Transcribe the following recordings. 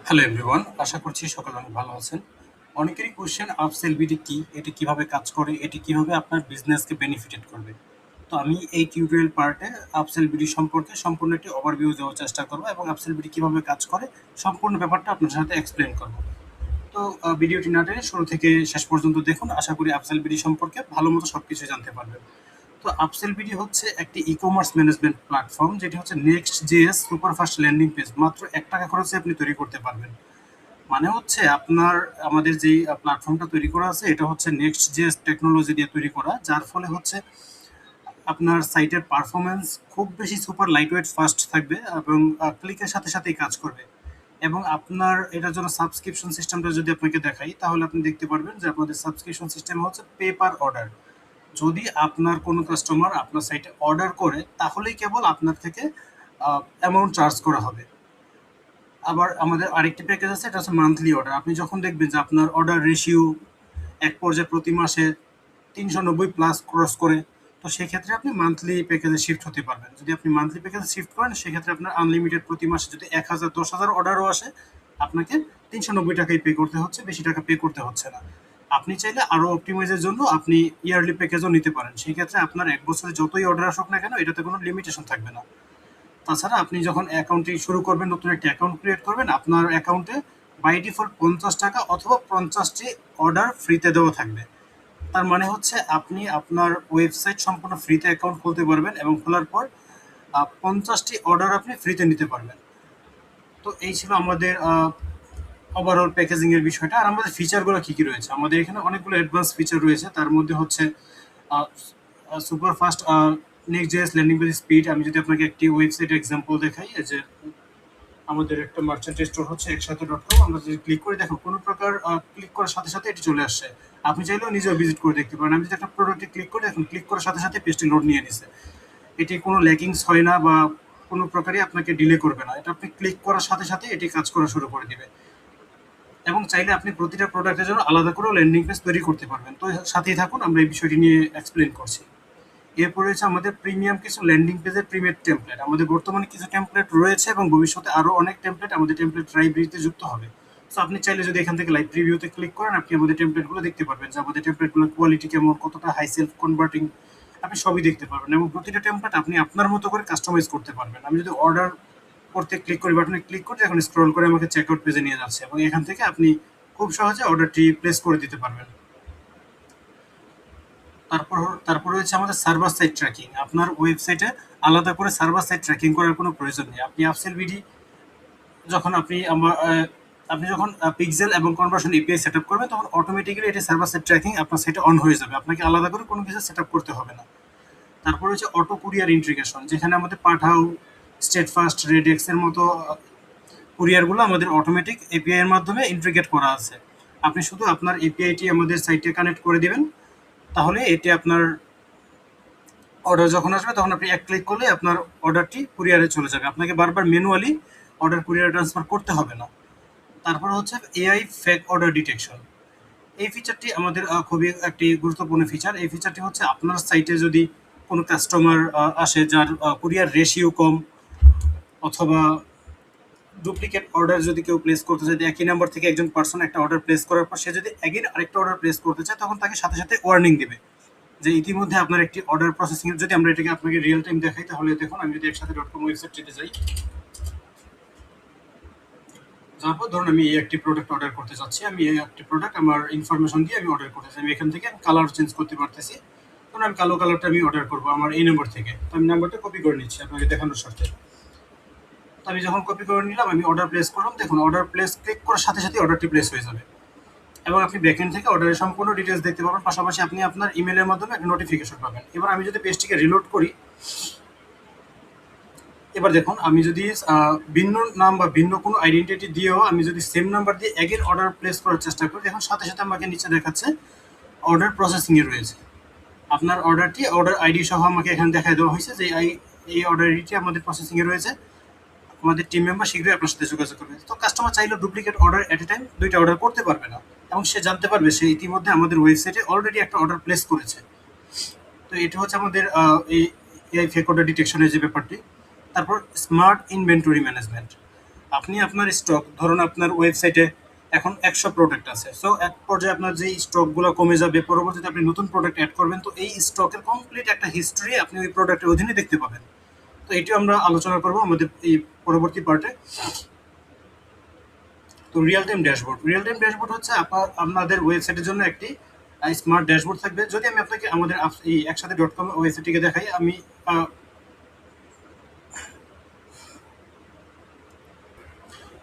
Hello everyone, আশা করছি সকলে অনেক ভালো আছেন। অনেকেরই কোয়েশ্চেন আপসেল বিডি কি, এটি কিভাবে কাজ করে, এটি কিভাবে আপনার বিজনেসকে বেনিফিটেড করবে। তো আমি এই টিউটোরিয়াল পার্টে আপসেল বিডি সম্পর্কে সম্পূর্ণ একটি ওভারভিউ দেওয়ার চেষ্টা করব এবং আপসেল বিডি কিভাবে কাজ করে সম্পূর্ণ ব্যাপারটা আপনার সাথে এক্সপ্লেন করব। তো ভিডিওটি না টেনে শুরু থেকে শেষ পর্যন্ত দেখুন, আশা করি আপসেল বিডি সম্পর্কে ভালো মতো সবকিছু জানতে পারবেন। তো আপসেল বিডি হচ্ছে একটি ই কমার্স ম্যানেজমেন্ট প্ল্যাটফর্ম, যেটি হচ্ছে next JS superfast landing page. মাত্র ৳১ খরচে আপনি তৈরি করতে পারবেন। মানে হচ্ছে আপনার আমাদের যেই প্ল্যাটফর্মটা তৈরি করা আছে, এটা হচ্ছে Next.js টেকনোলজি দিয়ে তৈরি করা। যার ফলে হচ্ছে আপনার সাইটের পারফরম্যান্স খুব বেশি সুপার লাইটওয়েট ফাস্ট থাকবে এবং ক্লিকের সাথে সাথেই কাজ করবে। এবং আপনার এটার জন্য সাবস্ক্রিপশন সিস্টেমটা যদি আপনাকে দেখাই, তাহলে আপনি দেখতে পারবেন যে আপনাদের সাবস্ক্রিপশন সিস্টেম হচ্ছে পে পার অর্ডার। যদি আপনার কোনো কাস্টমার আপনার সাইটে অর্ডার করে, তাহলেই কেবল আপনার থেকে অ্যামাউন্ট চার্জ করা হবে। আবার আমাদের আরেকটি প্যাকেজ আছে, এটা হচ্ছে মান্থলি অর্ডার। আপনি যখন দেখবেন যে আপনার অর্ডার রেশিও এক পর্যায়ে প্রতি মাসে ৩৯০ প্লাস ক্রস করে, তো সেক্ষেত্রে আপনি মান্থলি প্যাকেজে শিফট হতে পারবেন। যদি আপনি মান্থলি প্যাকেজে শিফট করেন, সেক্ষেত্রে আপনার আনলিমিটেড প্রতি মাসে যদি ১,০০০ ১০,০০০ অর্ডারও আসে, আপনাকে ৳৩৯০ পে করতে হচ্ছে, বেশি টাকা পে করতে হচ্ছে না। আপনি চাইলে আরও অপটিমাইজের জন্য আপনি ইয়ারলি প্যাকেজও নিতে পারেন। সেক্ষেত্রে আপনার ১ বছরে যতই অর্ডার আসুক না কেন, এটাতে কোনো লিমিটেশন থাকবে না। তাছাড়া আপনি যখন অ্যাকাউন্টটি শুরু করবেন, নতুন একটি অ্যাকাউন্ট ক্রিয়েট করবেন, আপনার অ্যাকাউন্টে বাই ডিফল্ট ৳৫০ অথবা ৫০টি অর্ডার ফ্রিতে দেওয়া থাকবে। তার মানে হচ্ছে আপনি আপনার ওয়েবসাইট সম্পূর্ণ ফ্রিতে অ্যাকাউন্ট খুলতে পারবেন এবং খোলার পর ৫০টি অর্ডার আপনি ফ্রিতে নিতে পারবেন। তো এই ছিল আমাদের ওভারঅল প্যাকেজিং এর বিষয়টা। আর আমাদের ফিচারগুলো কি, কি রয়েছে? আমাদের এখানে অনেকগুলো অ্যাডভান্স ফিচার রয়েছে। তার মধ্যে হচ্ছে a super fast Next.js landing page speed. আমি যদি আপনাকে একটি ওয়েবসাইটের এক্সাম্পল দেখাই, এই যে আমাদের একটা মার্চেন্ট স্টোর হচ্ছে একসাথে.com। আমরা যদি ক্লিক করে দেখো, কোনো প্রকার ক্লিক করার সাথে সাথে এটি চলে আসছে। আপনি চাইলেও নিজেও ভিজিট করে দেখতে পারেন। আমি যদি একটা প্রোডাক্টে ক্লিক করি, দেখুন ক্লিক করার সাথে সাথে পেজটি লোড নিয়ে নিছে। এটি কোনো ল্যাকিংস হয় না বা কোনো প্রকারই আপনাকে ডিলে করবে না। এটা আপনি ক্লিক করার সাথে সাথে এটি কাজ করা শুরু করে দিবে। এবং চাইলে আপনি প্রতিটা প্রোডাক্টের জন্য আলাদা করেও ল্যান্ডিং পেজ তৈরি করতে পারবেন। তো সাথেই থাকুন, আমরা এই বিষয়টি নিয়ে এক্সপ্লেন করছি। এরপর রয়েছে আমাদের প্রিমিয়াম কিছু ল্যান্ডিং পেজের প্রিমিয়াম টেমপ্লেট। আমাদের বর্তমানে কিছু টেমপ্লেট রয়েছে এবং ভবিষ্যতে আরও অনেক টেমপ্লেট আমাদের টেমপ্লেট লাইব্রেরিতে যুক্ত হবে। সো আপনি চাইলে যদি এখান থেকে লাইভ প্রিভিউতে ক্লিক করেন, আপনি আমাদের টেমপ্লেটগুলো দেখতে পারবেন যে আমাদের টেমপ্লেটগুলোর কোয়ালিটি কেমন, কতটা হাই সেলফ কনভার্টিং, আপনি সবই দেখতে পারবেন এবং প্রতিটা টেমপ্লেট আপনি আপনার মতো করে কাস্টমাইজ করতে পারবেন। আমি যদি অর্ডার করতে ক্লিক করি, বাটনে ক্লিক করে এখন স্ক্রল করে আমাকে চেকআউট পেজে নিয়ে যাচ্ছে এবং এখান থেকে আপনি খুব সহজে অর্ডারটি প্লেস করে দিতে পারবেন। তারপর তারপর রয়েছে আমাদের সার্ভার সাইড ট্র্যাকিং। আপনার ওয়েবসাইটে আলাদা করে সার্ভার সাইড ট্র্যাকিং করার কোনো প্রয়োজন নেই। আপনি আপসেল বিডি যখন আপনি যখন পিক্সেল এবং কনভার্সন এপিআই সেটআপ করবেন, তখন অটোমেটিক্যালি এটি সার্ভার সাইড ট্র্যাকিং আপনার সাইটে অন হয়ে যাবে। আপনাকে আলাদা করে কোনো কিছু সেটআপ করতে হবে না। তারপর হচ্ছে অটো কুরিয়ার ইন্টিগ্রেশন, যেখানে আমাদের পাঠাও, স্টেটফাস্ট, রেডেক্স এর মতো কুরিয়ারগুলো আমাদের অটোমেটিক এপিআই এর মাধ্যমে ইন্টিগ্রেট করা আছে। আপনি শুধু আপনার এপিআইটি আমাদের সাইটে কানেক্ট করে দিবেন, তাহলে এটি আপনার অর্ডার যখন আসবে তখন আপনি এক ক্লিক করলে আপনার অর্ডারটি কুরিয়ারে চলে যাবে। আপনাকে বারবার ম্যানুয়ালি অর্ডার কুরিয়ারে ট্রান্সফার করতে হবে না। তারপরে হচ্ছে এআই ফেক অর্ডার ডিটেকশন। এই ফিচারটি আমাদের খুবই একটি গুরুত্বপূর্ণ ফিচার। এই ফিচারটি হচ্ছে আপনার সাইটে যদি কোনো কাস্টমার আসে যার কুরিয়ার রেশিও কম, অথবা ডুপ্লিকেট অর্ডার যদি কেউ প্লেস করতে চায়, একই নাম্বার থেকে একজন পার্সন একটা অর্ডার প্লেস করার পর সে যদি এগেইন আরেকটা অর্ডার প্লেস করতে চায়, তখন তাকে সাথে সাথে ওয়ার্নিং দিবে যে ইতিমধ্যে আপনার একটি অর্ডার প্রসেসিং এর। যদি আমরা এটাকে আপনাকে রিয়েল টাইম দেখাই, তাহলে দেখুন আমি যদি একসাথে.com ওয়েবসাইটটিতে যাই, যাওয়ার পর ধরুন আমি এই একটি প্রোডাক্ট অর্ডার করতে চাচ্ছি। আমি এই একটি প্রোডাক্ট আমার ইনফরমেশন দিয়ে আমি অর্ডার করতে চাই। আমি এখান থেকে কালার চেঞ্জ করতে পারতেছি। ধরুন আমি কালো কালারটা আমি অর্ডার করবো আমার এই নাম্বার থেকে। তো আমি নাম্বারটা কপি করে নিচ্ছি আপনাকে দেখানোর স্বার্থে। তো আমি যখন কপি করে নিলাম, আমি অর্ডার প্লেস করলাম। দেখুন অর্ডার প্লেস ক্লিক করার সাথে সাথে অর্ডারটি প্লেস হয়ে যাবে এবং আপনি ব্যাকএন্ড থেকে অর্ডারের সম্পূর্ণ ডিটেলস দেখতে পাবেন। পাশাপাশি আপনি আপনার ইমেলের মাধ্যমে একটা নোটিফিকেশন পাবেন। এবার আমি যদি পেজটিকে রিলোড করি, এবার দেখুন আমি যদি ভিন্ন নাম বা ভিন্ন কোনো আইডেন্টিটি দিয়েও আমি যদি সেম নাম্বার দিয়ে এগেন অর্ডার প্লেস করার চেষ্টা করি, দেখুন সাথে সাথে আমাকে নিচে দেখাচ্ছে অর্ডার প্রসেসিংয়ে রয়েছে। আপনার অর্ডারটি অর্ডার আইডি সহ আমাকে এখানে দেখায় দেওয়া হয়েছে যে এই অর্ডার আইডিটি আমাদের প্রসেসিংয়ে রয়েছে। আমাদের টিম মেম্বার শীঘ্রই আপনার সাথে যোগাযোগ করবে। তো কাস্টমার চাইলে duplicate order at a time 2টা অর্ডার করতে পারবে না এবং সে জানতে পারবে সে ইতিমধ্যে আমাদের ওয়েবসাইটে অলরেডি একটা অর্ডার প্লেস করেছে। তো এটা হচ্ছে আমাদের এই এআই ফেক অর্ডার ডিটেকশনের যে ব্যাপারটি। তারপর স্মার্ট ইনভেন্টরি ম্যানেজমেন্ট। আপনি আপনার স্টক ধরুন আপনার ওয়েবসাইটে এখন 100 প্রোডাক্ট আছে। সো এক পর্যায়ে আপনার যেই স্টকগুলো কমে যাবে, পরবর্তীতে আপনি নতুন প্রোডাক্ট এড করবেন। তো এই স্টকের কমপ্লিট একটা হিস্ট্রি আপনি ওই প্রোডাক্টের অধীনে দেখতে পাবেন। তো এটিও আমরা আলোচনা করব আমাদের এই পরবর্তী পার্টে। তো রিয়েল টাইম ড্যাশবোর্ড হচ্ছে আপনাদের ওয়েবসাইটের জন্য একটি স্মার্ট ড্যাশবোর্ড থাকবে। যদি আমি আপনাকে আমাদের এই একসাথে .com ওয়েবসাইটটিকে দেখাই, আমি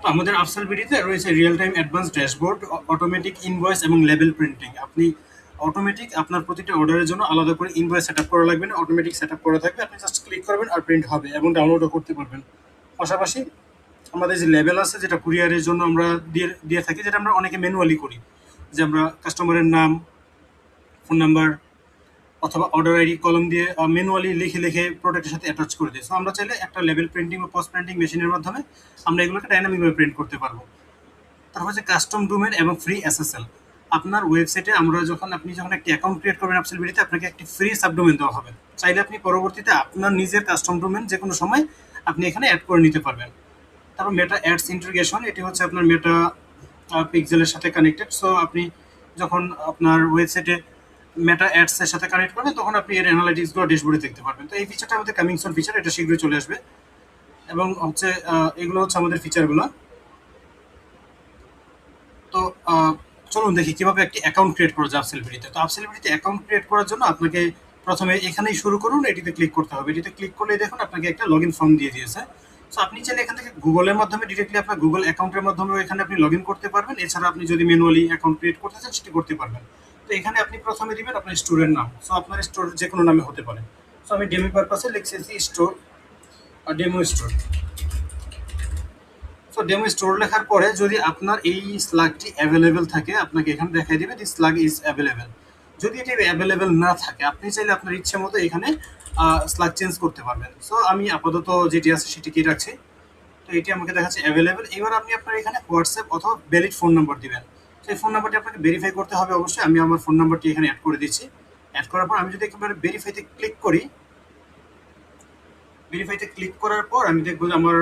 তো আমাদের আফসাল বিডিতে রয়েছে real time advance dashboard, automatic invoice এবং লেবেল প্রিন্টিং। আপনি অটোমেটিক আপনার প্রতিটা অর্ডারের জন্য আলাদা করে ইনভয়েস সেট আপ করা লাগবে না, অটোমেটিক সেট আপ করা থাকবে। আপনি জাস্ট ক্লিক করবেন আর প্রিন্ট হবে এবং ডাউনলোডও করতে পারবেন। পাশাপাশি আমাদের যে লেবেল আছে, যেটা কুরিয়ারের জন্য আমরা দিয়ে দিয়ে থাকি, যেটা আমরা অনেকে ম্যানুয়ালি করি, যে আমরা কাস্টমারের নাম, ফোন নাম্বার অথবা অর্ডার আইডি কলম দিয়ে ম্যানুয়ালি লিখে লিখে প্রোডাক্টের সাথে অ্যাটাচ করে দিই। সো আমরা চাইলে একটা লেবেল প্রিন্টিং বা পোস্ট প্রিন্টিং মেশিনের মাধ্যমে আমরা এগুলোকে ডাইনামিকভাবে প্রিন্ট করতে পারবো। তারপর হচ্ছে কাস্টম ডোমেন এবং ফ্রি এসএসএল। আপনার ওয়েবসাইটে আপনি যখন একটি অ্যাকাউন্ট ক্রিয়েট করবেন আফসেল বিডিতে, আপনাকে একটি ফ্রি সাবডোমেন দেওয়া হবে। চাইলে আপনি পরবর্তীতে আপনার নিজের কাস্টম ডোমেন যে কোনো সময় আপনি এখানে অ্যাড করে নিতে পারবেন। তারপর মেটা অ্যাডস ইন্টিগ্রেশন, এটি হচ্ছে আপনার মেটা পিক্সেলের সাথে কানেক্টেড। সো আপনি যখন আপনার ওয়েবসাইটে মেটা অ্যাডস এর সাথে কানেক্ট করবেন, তখন আপনি এর অ্যানালাইটিক্সগুলো ড্যাশবোর্ডে দেখতে পারবেন। তো এই ফিচারটা আমাদের কামিং সুন ফিচার, এটা শীঘ্রই চলে আসবে। এবং হচ্ছে এগুলো হচ্ছে আমাদের ফিচারগুলো। তো চলুন দেখি কিভাবে একটি অ্যাকাউন্ট ক্রিয়েট করা যায় আপসেলবিডিতে। তো আপসেলবিডিতে অ্যাকাউন্ট ক্রিয়েট করার জন্য আপনাকে প্রথমে এখানেই শুরু করুন, এটিতে ক্লিক করতে হবে। এটিতে ক্লিক করলে দেখুন আপনাকে একটা লগ ইন ফর্ম দিয়ে দিয়েছে। সো আপনি চাইলে এখান থেকে গুগলের মাধ্যমে ডিরেক্টলি আপনার গুগল অ্যাকাউন্টের মাধ্যমে এখানে আপনি লগ ইন করতে পারবেন। এছাড়া আপনি যদি ম্যানুয়ালি অ্যাকাউন্ট ক্রিয়েট করতে চান, সেটি করতে পারবেন। তো এখানে আপনি প্রথমে দিবেন আপনার স্টোরের নাম। সো আপনার স্টোর যে কোনো নামে হতে পারে। সো আমি ডেমো পারপাসে লিখেছি store, demo store. So demo store লেখার পরে যদি আপনার এই স্লাগটি অ্যাভেলেবেল থাকে, আপনাকে এখানে দেখাই দেবে দিস স্লাগ ইজ অ্যাভেলেবেল। যদি এটি অ্যাভেলেবেল না থাকে, আপনি চাইলে আপনার ইচ্ছে মতো এখানে স্লাগ চেঞ্জ করতে পারবেন। সো আমি আপাতত যেটি আছে সেটিকেই রাখছি। তো এটি আমাকে দেখাচ্ছে অ্যাভেলেবেল। এবার আপনি আপনার এখানে হোয়াটসঅ্যাপ অথবা ভ্যালিড ফোন নাম্বার দিবেন। সেই ফোন নাম্বারটি আপনাকে ভেরিফাই করতে হবে অবশ্যই। আমি আমার ফোন নাম্বারটি এখানে অ্যাড করে দিচ্ছি। অ্যাড করার পর আমি যদি একেবারে ভেরিফাইতে ক্লিক করি, ভেরিফাইতে ক্লিক করার পর আমি দেখবো যে আমার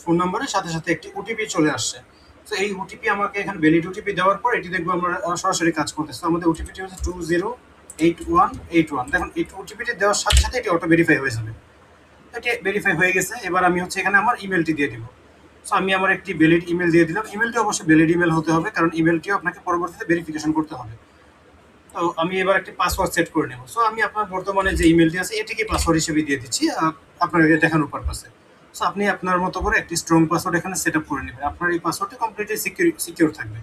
ফোন নাম্বারের সাথে সাথে একটি ওটিপি চলে আসছে। তো এই ওটিপি আমাকে এখানে ভ্যালিড ওটিপি দেওয়ার পর এটি দেখবো আমার সরাসরি কাজ করতেছে। আমাদের ওটিপিটি হচ্ছে 208181। দেখুন এই ওটিপিটি দেওয়ার সাথে সাথে এটি অটো ভেরিফাই হয়ে যাবে। এটি ভেরিফাই হয়ে গেছে। এবার আমি হচ্ছে এখানে আমার ইমেলটি দিয়ে দিব। সো আমি আমার একটি ভ্যালিড ইমেল দিয়ে দিলাম। ইমেলটি অবশ্যই ভ্যালিড ইমেল হতে হবে, কারণ ইমেলটিও আপনাকে পরবর্তীতে ভেরিফিকেশন করতে হবে। তো আমি এবার একটি পাসওয়ার্ড সেট করে নেব। সো আমি আপনার বর্তমানে যে ইমেলটি আছে এটিকে পাসওয়ার্ড হিসেবে দিয়ে দিচ্ছি আপনাকে দেখানোর পারপাসে। সো আপনি আপনার মতো করে একটি স্ট্রং পাসওয়ার্ড এখানে সেট আপ করে নেবেন। আপনার এই পাসওয়ার্ডটি কমপ্লিটলি সিকিউর থাকবে।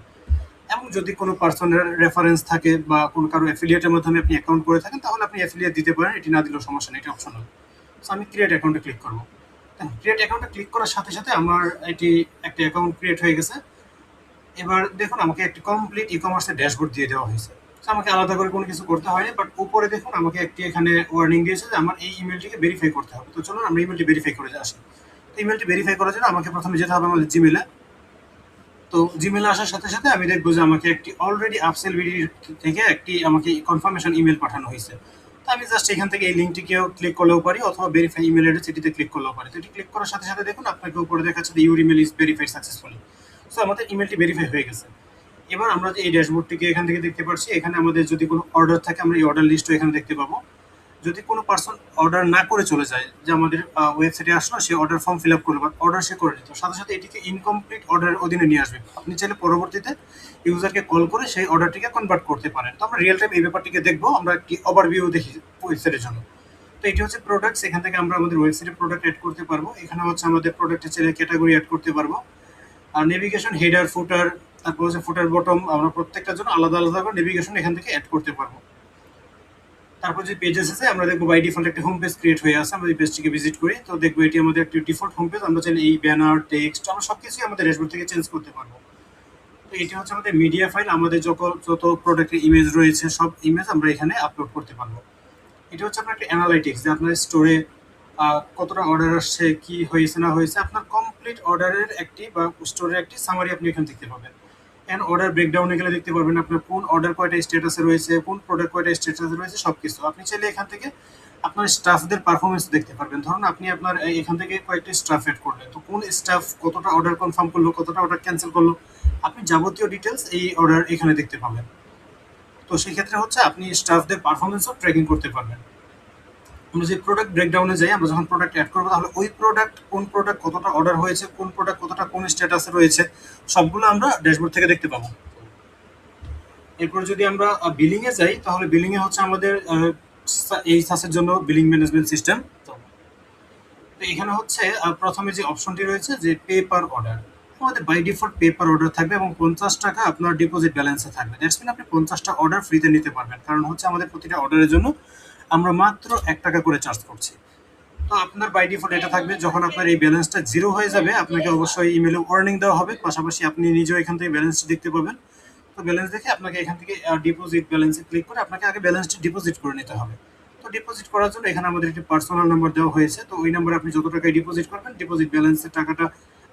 এবং যদি কোনো পার্সনের রেফারেন্স থাকে বা কোনো কারো অ্যাফিলিয়েটের মাধ্যমে আপনি অ্যাকাউন্ট করে থাকেন, তাহলে আপনি অ্যাফিলিয়েট দিতে পারেন। এটি না দিলেও সমস্যা নেই, এটি অপশনাল। সো আমি ক্রিয়েট অ্যাকাউন্টে ক্লিক করব। ক্রিয়েট অ্যাকাউন্টে ক্লিক করার সাথে সাথে আমার এটি একটি অ্যাকাউন্ট ক্রিয়েট হয়ে গেছে। এবার দেখুন আমাকে একটি কমপ্লিট ই কমার্সের ড্যাশবোর্ড দিয়ে দেওয়া হয়েছে। তো আমাকে আলাদা করে কোনো কিছু করতে হয়নি, বাট উপরে দেখুন আমাকে একটি এখানে ওয়ার্নিং দিয়েছে যে আমার এই ইমেলটিকে ভেরিফাই করতে হবে। তো চলুন আমরা ইমেলটি ভেরিফাই করে আসি। তো ইমেলটি ভেরিফাই করার জন্য আমাকে প্রথমে যেতে হবে আমাদের জিমেলে। তো জিমেলে আসার সাথে সাথে আমি দেখবো যে আমাকে একটি অলরেডি আপসেল বিডি থেকে একটি আমাকে কনফার্মেশন ইমেল পাঠানো হয়েছে। তো আমি জাস্ট এখান থেকে এই লিঙ্কটিকেও ক্লিক করলেও পারি, অথবা ভেরিফাই ইমেল অ্যাড্রেস এটিতে ক্লিক করলেও পারি। তো এটি ক্লিক করার সাথে সাথে দেখুন আপনাকে উপরে দেখাচ্ছে your email is verified successfully. So আমাদের ইমেলটি ভেরিফাই হয়ে গেছে। এবার আমরা যে এই ড্যাশবোর্ডটিকে এখান থেকে দেখতে পাচ্ছি, এখানে আমাদের যদি কোনো অর্ডার থাকে আমরা এই অর্ডার লিস্টও এখানে দেখতে পাবো। যদি কোনো পার্সন অর্ডার না করে চলে যায়, যে আমাদের ওয়েবসাইটে আসলো, সে অর্ডার ফর্ম ফিল আপ করলো বাট অর্ডার সে করে নিত, সাথে সাথে এটিকে ইনকমপ্লিট অর্ডারের অধীনে নিয়ে আসবে। আপনি চাইলে পরবর্তীতে ইউজারকে কল করে সেই অর্ডারটিকে কনভার্ট করতে পারেন। তো আমরা রিয়েল টাইম এই ব্যাপারটিকে দেখবো। আমরা একটি ওভারভিউ দেখি ওয়েবসাইটের জন্য। তো এটি হচ্ছে প্রোডাক্টস। এখান থেকে আমরা আমাদের ওয়েবসাইটে প্রোডাক্ট অ্যাড করতে পারবো। এখানে হচ্ছে আমাদের প্রোডাক্টের চাইলে ক্যাটাগরি অ্যাড করতে পারবো। আর নেভিগেশন, হেডার, ফুটার, তারপর হচ্ছে ফুটার বটম, আমরা প্রত্যেকটার জন্য আলাদা আলাদা করে নেভিগেশন এখান থেকে অ্যাড করতে পারবো। তারপর যে পেজেস আছে আমরা দেখবো বাই ডিফল্ট একটা হোম পেজ ক্রিয়েট হয়ে আছে। আমরা এই পেজটিকে ভিজিট করি, তো দেখবো এটি আমাদের একটি ডিফল্ট হোম পেজ। আমরা চাইলে এই ব্যানার, টেক্সট, আমরা সবকিছুই আমাদের ড্যাশবোর্ড থেকে চেঞ্জ করতে পারবো। তো এটি হচ্ছে আমাদের মিডিয়া ফাইল। আমাদের যত প্রোডাক্টের ইমেজ রয়েছে সব ইমেজ আমরা এখানে আপলোড করতে পারবো। এটা হচ্ছে আপনার একটা অ্যানালাইটিক্স, যে আপনার স্টোরে কতটা অর্ডার আসছে, কি হয়েছে না হয়েছে, আপনার কমপ্লিট অর্ডারের একটি বা স্টোরের একটি সামারি আপনি এখানে দেখতে পাবেন। এন্ড অর্ডার ব্রেকডাউনে গেলে দেখতে পারবেন আপনার কোন অর্ডার কয়টা স্ট্যাটাসে রয়েছে, কোন প্রোডাক্ট কয়টা স্ট্যাটাসে রয়েছে, সব কিছু আপনি চাইলে এখান থেকে আপনার স্টাফদের পারফরমেন্স দেখতে পারবেন। ধরুন আপনি আপনার এখান থেকে কয়েকটি স্টাফ এড করলেন, তো কোন স্টাফ কতটা অর্ডার কনফার্ম করলো, কতটা অর্ডার ক্যান্সেল করলো, আপনি যাবতীয় ডিটেলস এই অর্ডার এখানে দেখতে পাবেন। তো সেই ক্ষেত্রে হচ্ছে আপনি স্টাফদের পারফরমেন্সও ট্র্যাকিং করতে পারবেন। আমরা যে প্রোডাক্ট ব্রেকডাউনে যাই, আমরা যখন প্রোডাক্ট অ্যাড করবো তাহলে ওই প্রোডাক্ট কোন প্রোডাক্ট কতটা অর্ডার হয়েছে, কোন প্রোডাক্ট কতটা কোন স্ট্যাটাসে রয়েছে, সবগুলো আমরা ড্যাশবোর্ড থেকে দেখতে পাবো। এরপর যদি আমরা বিলিং এ যাই, তাহলে বিলিং এ হচ্ছে আমাদের এই সাসের জন্য বিলিং ম্যানেজমেন্ট সিস্টেম। তো এখানে হচ্ছে প্রথমে যে অপশনটি রয়েছে যে পে পার অর্ডার, আমাদের by default pay per order থাকবে এবং 50 টাকা আপনার ডিপোজিট ব্যালেন্সে থাকবে। দ্যাটস মিন আপনি 50টা অর্ডার ফ্রিতে নিতে পারবেন, কারণ হচ্ছে আমাদের প্রতিটা অর্ডারের জন্য আমরা মাত্র 1 টাকা করে চার্জ করছি। তো আপনার বাই ডিফল্ট এটা থাকবে, যখন আপনার এই ব্যালেন্সটা জিরো হয়ে যাবে আপনাকে অবশ্যই ইমেলে ওয়ার্নিং দেওয়া হবে, পাশাপাশি আপনি নিজেও এখান থেকে ব্যালেন্সটি দেখতে পাবেন। তো ব্যালেন্স দেখে আপনাকে এখান থেকে ডিপোজিট ব্যালেন্সে ক্লিক করে আপনাকে আগে ব্যালেন্সটি ডিপোজিট করে নিতে হবে। তো ডিপোজিট করার জন্য এখানে আমাদের একটি পার্সোনাল নাম্বার দেওয়া হয়েছে, তো ওই নাম্বারে আপনি যত টাকায় ডিপোজিট করবেন, ডিপোজিট ব্যালেন্সের টাকাটা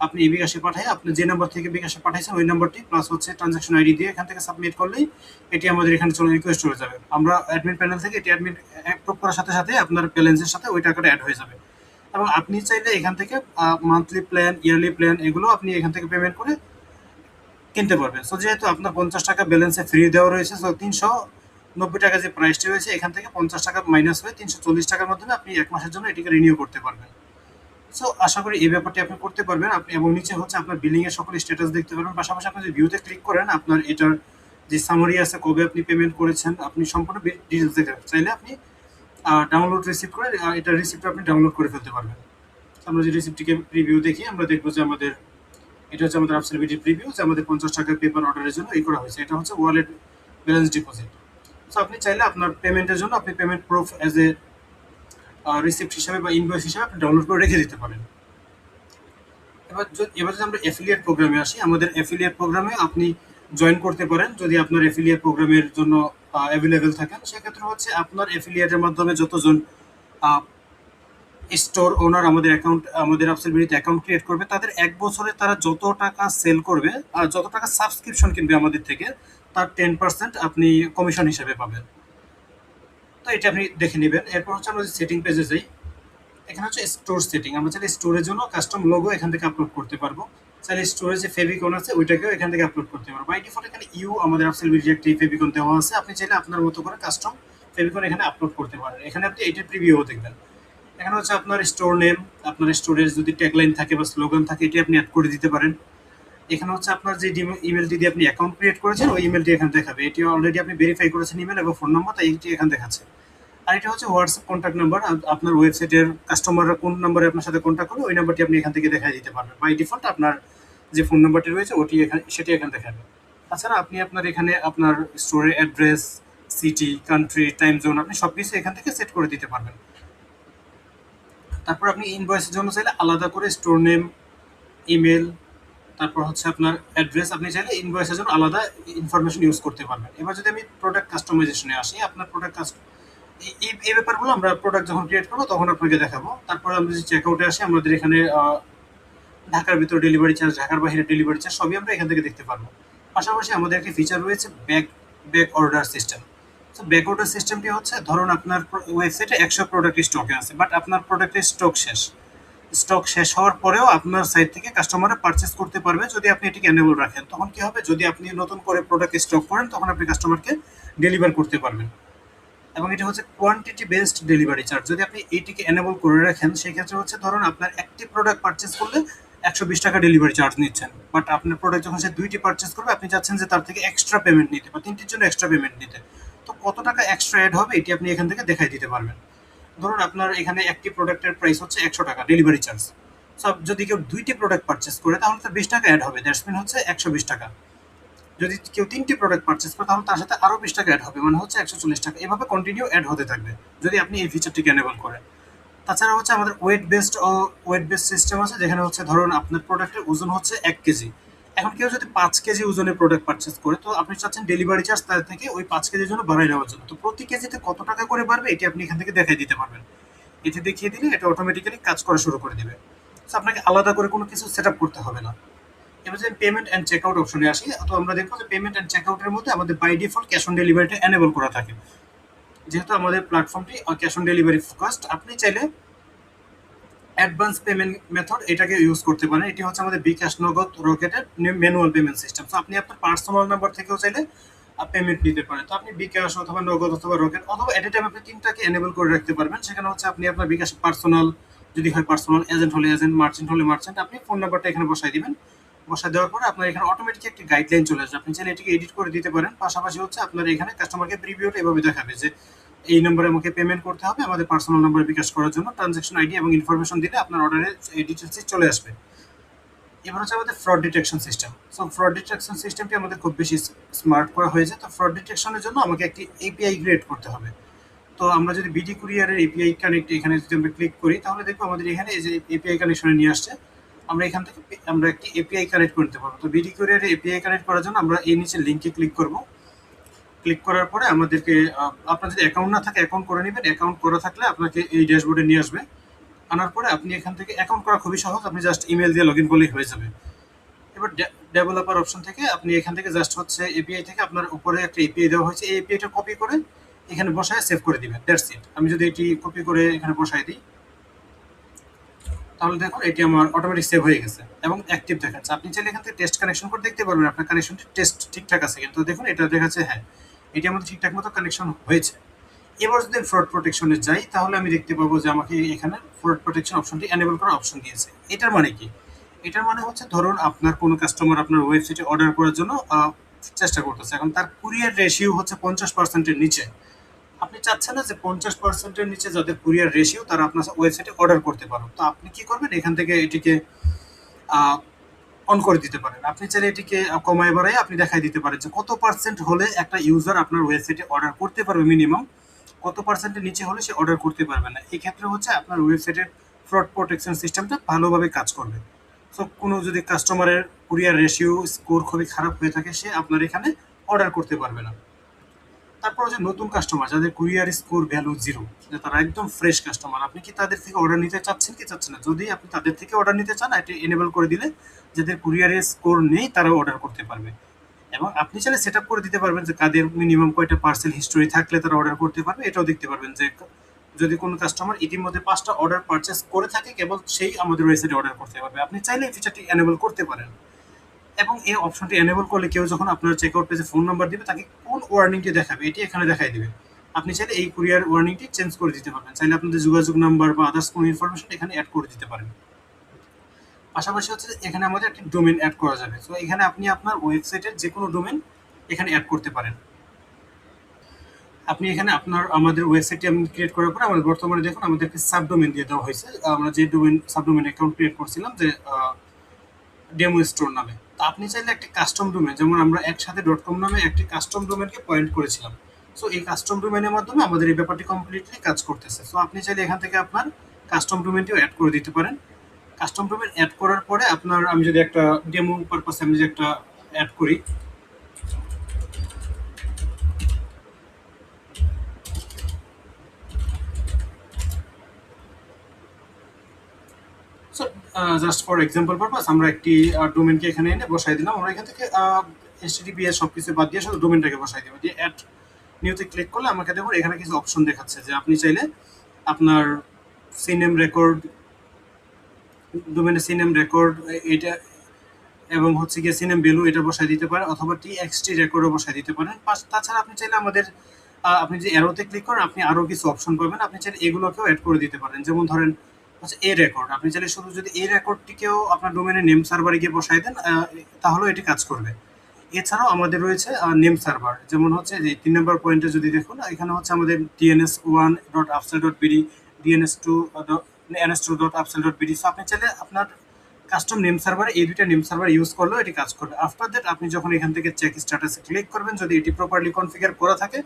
আপনি এই বিকাশে পাঠায়, আপনি যে নাম্বার থেকে বিকাশে পাঠাইছেন ওই নাম্বারটি প্লাস হচ্ছে ট্রানজাকশন আইডি দিয়ে এখান থেকে সাবমিট করলেই এটি আমাদের এখানে চলে রিকোয়েস্ট হয়ে যাবে। আমরা অ্যাডমিন প্যানেল থেকে এটি অ্যাডমিন অ্যাপ্রুভ করার সাথে সাথে আপনার ব্যালেন্সের সাথে ওই টাকাটা অ্যাড হয়ে যাবে। এবং আপনি চাইলে এখান থেকে মান্থলি প্ল্যান, ইয়ারলি প্ল্যান এগুলো আপনি এখান থেকে পেমেন্ট করে কিনতে পারবেন। সো যেহেতু আপনার 50 টাকা ব্যালেন্সে ফ্রি দেওয়া রয়েছে, সো 390 টাকা যে প্রাইসটি রয়েছে এখান থেকে 50 টাকা মাইনাস হয়ে 340 টাকার মাধ্যমে আপনি 1 মাসের জন্য এটিকে রিনিউ করতে পারবেন। সো আশা করি এই ব্যাপারটি আপনি করতে পারবেন। আপনি এবং নিচে হচ্ছে আপনার বিলিং এর সকল স্ট্যাটাস দেখতে পারবেন। পাশাপাশি আপনি যদি ভিউতে ক্লিক করেন আপনার এটার যে সামারি আছে, কবে আপনি পেমেন্ট করেছেন, আপনি সম্পূর্ণ ডিটেলস দেখতে চাইলে আপনি ডাউনলোড রিসিপ্ট করে এটার রিসিপ্ট আপনি ডাউনলোড করে ফেলতে পারবেন। আমরা যে রিসিপ্টটিকে প্রিভিউ দেখি, আমরা দেখবো যে আমাদের এটা হচ্ছে আমাদের অ্যাবসলিউট প্রিভিউ, যে আমাদের 50 টাকার পেপার অর্ডারের জন্য এই করা হয়েছে। এটা হচ্ছে ওয়ালেট ব্যালেন্স ডিপোজিট। সো আপনি চাইলে আপনার পেমেন্টের জন্য আপনি payment proof as a receipt হিসাবে বা ইনভয়েস হিসাবে আপনি ডাউনলোড করে রেখে দিতে পারেন। এবার যদি আমরা অ্যাফিলিয়েট প্রোগ্রামে আসি, আমাদের অ্যাফিলিয়েট প্রোগ্রামে আপনি জয়েন করতে পারেন যদি আপনার অ্যাফিলিয়েট প্রোগ্রামের জন্য অ্যাভেলেবেল থাকেন। সেক্ষেত্রে হচ্ছে আপনার অ্যাফিলিয়েটের মাধ্যমে যতজন স্টোর ওনার আমাদের অ্যাপসেলবিডিতে অ্যাকাউন্ট ক্রিয়েট করবে, তাদের 1 বছরে তারা যত টাকা সেল করবে আর যত টাকা সাবস্ক্রিপশন কিনবে আমাদের থেকে, তার 10% আপনি কমিশন হিসেবে পাবেন। তো এটা আপনি দেখে নেবেন। এরপর হচ্ছে আমরা সেটিং পেজে যাই, এখানে হচ্ছে স্টোর সেটিং। আমরা চাইলে স্টোরের জন্য কাস্টম লোগো এখান থেকে আপলোড করতে পারবো, চাইলে স্টোরে যে ফেভিকন আছে ওইটাকেও এখান থেকে আপলোড করতে পারবো। বাই ডিফল্ট এখানে আমাদের অ্যাপসেলবিডির একটি ফেভিকন দেওয়া আছে, আপনি চাইলে আপনার মতো করে কাস্টম ফেভিকন এখানে আপলোড করতে পারেন। এখানে আপনি এইটার প্রিভিউও দেখবেন। এখানে হচ্ছে আপনার স্টোর নেম, আপনার স্টোরের যদি ট্যাগলাইন থাকে বা স্লোগান থাকে এটি আপনি অ্যাড করে দিতে পারেন। এখানে হচ্ছে আপনার যে ইমেলটি দিয়ে আপনি অ্যাকাউন্ট ক্রিয়েট করেছেন ওই ইমেলটি এখানে দেখাবে, এটি অলরেডি আপনি ভেরিফাই করেছেন ইমেল এবং ফোন নম্বর, তাই এটি এখানে দেখাচ্ছে। আর এটা হচ্ছে হোয়াটসঅ্যাপ কন্ট্যাক্ট নাম্বার, আপনার ওয়েবসাইটের কাস্টমাররা কোন নাম্বারে আপনার সাথে কন্ট্যাক্ট করবে ওই নাম্বারটি আপনি এখান থেকে দেখাই দিতে পারবেন। বাই ডিফল্ট আপনার যে ফোন নাম্বারটি রয়েছে ওটি এখানে সেটি এখানে দেখাবে। তাছাড়া আপনি আপনার এখানে আপনার স্টোরের address, city, country, time zone আপনি সব কিছু এখান থেকে সেট করে দিতে পারবেন। তারপর আপনি ইনভয়েসের জন্য চাইলে আলাদা করে স্টোর নেম, ইমেল, তারপর হচ্ছে আপনার অ্যাড্রেস, আপনি চাইলে ইনভয়েসের জন্য আলাদা ইনফরমেশন ইউজ করতে পারবেন। এবার যদি আমি প্রোডাক্ট কাস্টমাইজেশনে আসি, আপনার প্রোডাক্ট এই ব্যাপারগুলো আমরা প্রোডাক্ট যখন ক্রিয়েট করবো তখন আপনাকে দেখাবো। তারপরে আমরা যদি চেকআউটে আসি, আমাদের এখানে ঢাকার ভিতরে ডেলিভারি চার্জ, ঢাকার বাইরে ডেলিভারি চার্জ সবই আমরা এখান থেকে দেখতে পারবো। পাশাপাশি আমাদের একটি ফিচার রয়েছে ব্যাক অর্ডার সিস্টেম। তো ব্যাক অর্ডার সিস্টেমটি হচ্ছে, ধরুন আপনার ওয়েবসাইটে 100 প্রোডাক্ট স্টকে আছে, বাট আপনার প্রোডাক্টের স্টক শেষ হওয়ার পরেও আপনার সাইট থেকে কাস্টমাররা পারচেস করতে পারবে যদি আপনি এটিকে এনেবল রাখেন। তখন কি হবে, যদি আপনি নতুন করে প্রোডাক্ট স্টক করেন তখন আপনি কাস্টমারকে ডেলিভার করতে পারবেন। এবং এটা হচ্ছে কোয়ান্টিটি বেসড ডেলিভারি চার্জ। যদি আপনি এইটিকে এনেবল করে রাখেন সেই ক্ষেত্রে হচ্ছে, ধরুন আপনার একটি প্রোডাক্ট পারচেস করলে 120 টাকা ডেলিভারি চার্জ নিচ্ছেন, বাট আপনার প্রোডাক্ট যখন সে 2টি পারচেস করবে আপনি চাচ্ছেন যে তার থেকে এক্সট্রা পেমেন্ট নিতে বা 3টির জন্য এক্সট্রা পেমেন্ট নিতে, তো কত টাকা এক্সট্রা অ্যাড হবে এটি আপনি এখান থেকে দেখাই দিতে পারবেন। ধরুন আপনার এখানে একটি প্রোডাক্টের প্রাইস হচ্ছে 100 টাকা ডেলিভারি চার্জ, সব যদি কেউ 2টি প্রোডাক্ট পারচেস করে তাহলে তার 20 টাকা অ্যাড হবে, দ্যাটস মিন হচ্ছে 120 টাকা। যদি কেউ 3টি প্রোডাক্ট পারচেস করে তাহলে তার সাথে আরও 20 টাকা অ্যাড হবে, মানে হচ্ছে 140 টাকা। এভাবে কন্টিনিউ অ্যাড হতে থাকবে যদি আপনি এই ফিচারটিকে এনেবল করেন। তাছাড়া হচ্ছে আমাদের ওয়েট বেসড সিস্টেম আছে, যেখানে হচ্ছে ধরুন আপনার প্রোডাক্টের ওজন হচ্ছে 1 কেজি। এখন কেউ যদি 5 কেজি ওজনের প্রোডাক্ট পারচেস করে, তো আপনি চাচ্ছেন ডেলিভারি চার্জ তার থেকে ওই 5 কেজির জন্য বাড়াই নেওয়ার জন্য, তো প্রতি কেজিতে কত টাকা করে বাড়বে এটি আপনি এখান থেকে দেখাই দিতে পারবেন। এটি দেখিয়ে দিলে এটা অটোমেটিক্যালি কাজ করা শুরু করে দিবে। তো আপনাকে আলাদা করে কোনো কিছু সেট আপ করতে হবে না। এবার যদি পেমেন্ট অ্যান্ড চেকআউট অপশনে আসি, তো আমরা দেখবো যে পেমেন্ট অ্যান্ড চেকআউটের মধ্যে আমাদের বাই ডিফল্ট ক্যাশ অন ডেলিভারিটা এনেবল করা থাকে। যেহেতু আমাদের প্ল্যাটফর্মটি ক্যাশ অন ডেলিভারি ফোকাসড, আপনি চাইলে অ্যাডভান্স পেমেন্ট মেথড এটাকে ইউজ করতে পারেন। এটি হচ্ছে আমাদের বিকাশ নগদ রকেটের ম্যানুয়াল পেমেন্ট সিস্টেম। তো আপনি আপনার পার্সোনাল নাম্বার থেকেও চাইলে পেমেন্ট নিতে পারেন। তো আপনি বিকাশ অথবা নগদ অথবা রকেট অথবা এট এ টাইম আপনি তিনটাকে এনেবল করে রাখতে পারবেন। সেখানে হচ্ছে আপনি আপনার বিকাশ পার্সোনাল, যদি হয় পার্সোনাল, এজেন্ট হলে এজেন্ট, মার্চেন্ট হলে মার্চেন্ট, আপনি ফোন নাম্বারটা এখানে বসাই দিবেন। বসায় দেওয়ার পরে আপনার এখানে অটোমেটিক একটি গাইডলাইন চলে আসবে। আপনি চাইলে এটিকে এডিট করে দিতে পারেন। পাশাপাশি হচ্ছে আপনার এখানে কাস্টমারকে প্রিভিউটা এভাবে দেখাবে যে এই নম্বরে আমাকে পেমেন্ট করতে হবে আমাদের পার্সোনাল নাম্বারে বিকাশ করার জন্য। ট্রানজাকশন আইডি এবং ইনফরমেশন দিলে আপনার অর্ডারের এই ডিটেলসই চলে আসবে। এবার হচ্ছে আমাদের fraud detection system. So fraud detection সিস্টেমটি আমাদের খুব বেশি স্মার্ট করা হয়েছে। তো ফ্রড ডিটেকশনের জন্য আমাকে একটি এপিআই ক্রিয়েট করতে হবে। তো আমরা যদি বিডি কুরিয়ারের এপিআই কানেক্ট এখানে যদি আমরা ক্লিক করি তাহলে দেখবো আমাদের এখানে এই যে এপিআই কানেকশনে নিয়ে আসছে। আমরা এখান থেকে আমরা একটি এপিআই কানেক্ট করতে পারবো। তো বিডি কুরিয়ারের এপিআই কানেক্ট করার জন্য আমরা এই নিচে লিঙ্কে ক্লিক করব। ক্লিক করার পরে আমাদেরকে আপনার যদি অ্যাকাউন্ট না থাকে অ্যাকাউন্ট করে নেবেন। অ্যাকাউন্ট করা থাকলে আপনাকে এই ড্যাশবোর্ডে নিয়ে আসবে। আনার পরে আপনি এখান থেকে অ্যাকাউন্ট করা খুবই সহজ, আপনি জাস্ট ইমেল দিয়ে লগ ইন করলেই হয়ে যাবে। এবার ডেভেলপার অপশন থেকে আপনি এখান থেকে জাস্ট হচ্ছে এপিআই থেকে আপনার উপরে একটা এপিআই দেওয়া হয়েছে, এই এপিআইটা কপি করে এখানে বসায় সেভ করে দিবেন। That's it. আমি যদি এটি কপি করে এখানে বসাই দিই তাহলে দেখুন এটি আমার অটোমেটিক সেভ হয়ে গেছে এবং অ্যাক্টিভ দেখাচ্ছে। আপনি চাইলে এখান থেকে টেস্ট কানেকশন করে দেখতে পারবেন আপনার কানেকশনটি টেস্ট ঠিকঠাক আছে, কিন্তু দেখুন এটা দেখাচ্ছে হ্যাঁ এটি আমাদের ঠিকঠাক মতো কানেকশন হয়েছে। এবার যদি ফ্রড প্রোটেকশনে যাই তাহলে আমি দেখতে পাবো যে আমাকে এখানে ফ্রড প্রোটেকশন অপশনটি এনেবল করার অপশন দিয়েছে। এটার মানে কি? এটার মানে হচ্ছে ধরুন আপনার কোনো কাস্টমার আপনার ওয়েবসাইটে অর্ডার করার জন্য চেষ্টা করতেছে, এখন তার কুরিয়ার রেশিও হচ্ছে 50%-এর নিচে। আপনি চাচ্ছেন না যে 50%-এর নিচে যাদের কুরিয়ার রেশিও তারা আপনার ওয়েবসাইটে অর্ডার করতে পারো। তো আপনি কি করবেন? এখান থেকে এটিকে অন করে দিতে পারেন। আপনি চাইলে এটিকে কমায় বাড়ায় আপনি দেখাই দিতে পারেন যে কত পার্সেন্ট হলে একটা ইউজার আপনার ওয়েবসাইটে অর্ডার করতে পারবে মিনিমাম, কত পার্সেন্টের নিচে হলে সে অর্ডার করতে পারবে না। এই ক্ষেত্রে হচ্ছে আপনার ওয়েবসাইটের ফ্রড প্রোটেকশন সিস্টেমটা ভালোভাবে কাজ করবে। সো কোনো যদি কাস্টমারের কুরিয়ার রেশিও স্কোর খুবই খারাপ হয়ে থাকে সে আপনার এখানে অর্ডার করতে পারবে না। তারপর যে নতুন কাস্টমার যাদের কুরিয়ার স্কোর ভ্যালু 0, যে তারা একদম ফ্রেশ কাস্টমার, আপনি কি তাদের থেকে অর্ডার নিতে চাচ্ছেন কি চাচ্ছেন না? যদি আপনি তাদের থেকে অর্ডার নিতে চান এটি এনেবল করে দিলে যাদের কুরিয়ারের স্কোর নেই তারাও অর্ডার করতে পারবে। এবং আপনি চাইলে সেট আপ করে দিতে পারবেন যে কাদের মিনিমাম কয়টা পার্সেল হিস্টোরি থাকলে তারা অর্ডার করতে পারবে। এটাও দেখতে পারবেন যে যদি কোনো কাস্টমার ইতিমধ্যে 5টা অর্ডার পারচেস করে থাকে কেবল সেই আমাদের ওয়েবসাইটে অর্ডার করতে পারবে। আপনি চাইলে এই ফিচারটি এনেবল করতে পারেন। এবং এই অপশনটি এনেবল করলে কেউ যখন আপনার চেকআউট পেজে ফোন নাম্বার দিবে তাকে কোন ওয়ার্নিংটি দেখাবে এটি এখানে দেখাই দিবে। আপনি চাইলে এই কুরিয়ার ওয়ার্নিংটি চেঞ্জ করে দিতে পারবেন। চাইলে আপনাদের যোগাযোগ নাম্বার বা আদার্স কোনো ইনফরমেশন এখানে অ্যাড করে দিতে পারেন। পাশাপাশি হচ্ছে এখানে আমাদের একটি ডোমেন অ্যাড করা যাবে। তো এখানে আপনি আপনার ওয়েবসাইটের যে কোনো ডোমেন এখানে অ্যাড করতে পারেন। আপনি এখানে আপনার আমাদের ওয়েবসাইটটি আমি ক্রিয়েট করার পরে আমাদের বর্তমানে দেখুন আমাদেরকে সাবডোমেন দিয়ে দেওয়া হয়েছে। আমরা যে ডোমেন সাবডোমেন অ্যাকাউন্ট ক্রিয়েট করছিলাম যে ডেমো স্টোর নামে। তো আপনি চাইলে একটি কাস্টম ডোমেন, যেমন আমরা একসাথে .com নামে একটি কাস্টম ডোমেনকে পয়েন্ট করেছিলাম। সো এই কাস্টম ডোমেনের মাধ্যমে আমাদের এই ব্যাপারটি কমপ্লিটলি কাজ করতেছে। সো আপনি চাইলে এখান থেকে আপনার কাস্টম ডোমেনটিও অ্যাড করে দিতে পারেন। কাস্টম ডোমেন অ্যাড করার পরে আপনার আমি যদি একটা ডেমো পারপাসে আমি যদি একটা অ্যাড করি, so just for example purpose আমরা একটি ডোমেনকে এখানে এনে বসাই দিলাম। আমরা এখান থেকে HTTPS সব কিছু বাদ দিয়ে শুধু ডোমেনটাকে বসাই দেবো। দিয়ে অ্যাড নিউতে ক্লিক করলে আমাকে দেখুন এখানে কিছু অপশন দেখাচ্ছে যে আপনি চাইলে আপনার সিনেম রেকর্ড, ডোমেনের সিনেম রেকর্ড এটা এবং হচ্ছে গিয়ে সিনেম ভ্যালু এটা বসাই দিতে পারেন, অথবা TXT রেকর্ডও বসাই দিতে পারেন। তাছাড়া আপনি চাইলে আমাদের আপনি যে অ্যারোতে ক্লিক করেন আপনি আরও কিছু অপশন পাবেন। আপনি চাইলে এগুলোকেও অ্যাড করে দিতে পারেন। যেমন ধরেন হচ্ছে এ রেকর্ড, আপনি চাইলে শুধু যদি এই রেকর্ডটিকেও আপনার ডোমেনের নেম সার্ভারে গিয়ে বসাই দেন তাহলেও এটি কাজ করবে। এছাড়াও আমাদের রয়েছে নেম সার্ভার, যেমন হচ্ছে যে 3 নম্বর পয়েন্টে যদি দেখুন এখানে হচ্ছে আমাদের dns1.upsell.bd, ns2.upsell.bd। সো আপনি চাইলে আপনার কাস্টম নেম সার্ভারে এই দুইটা নেম সার্ভার ইউজ করলেও এটি কাজ করবে। আফটার দ্যাট আপনি যখন এখান থেকে চেক স্ট্যাটাসে ক্লিক করবেন যদি এটি প্রপারলি কনফিগার করা থাকে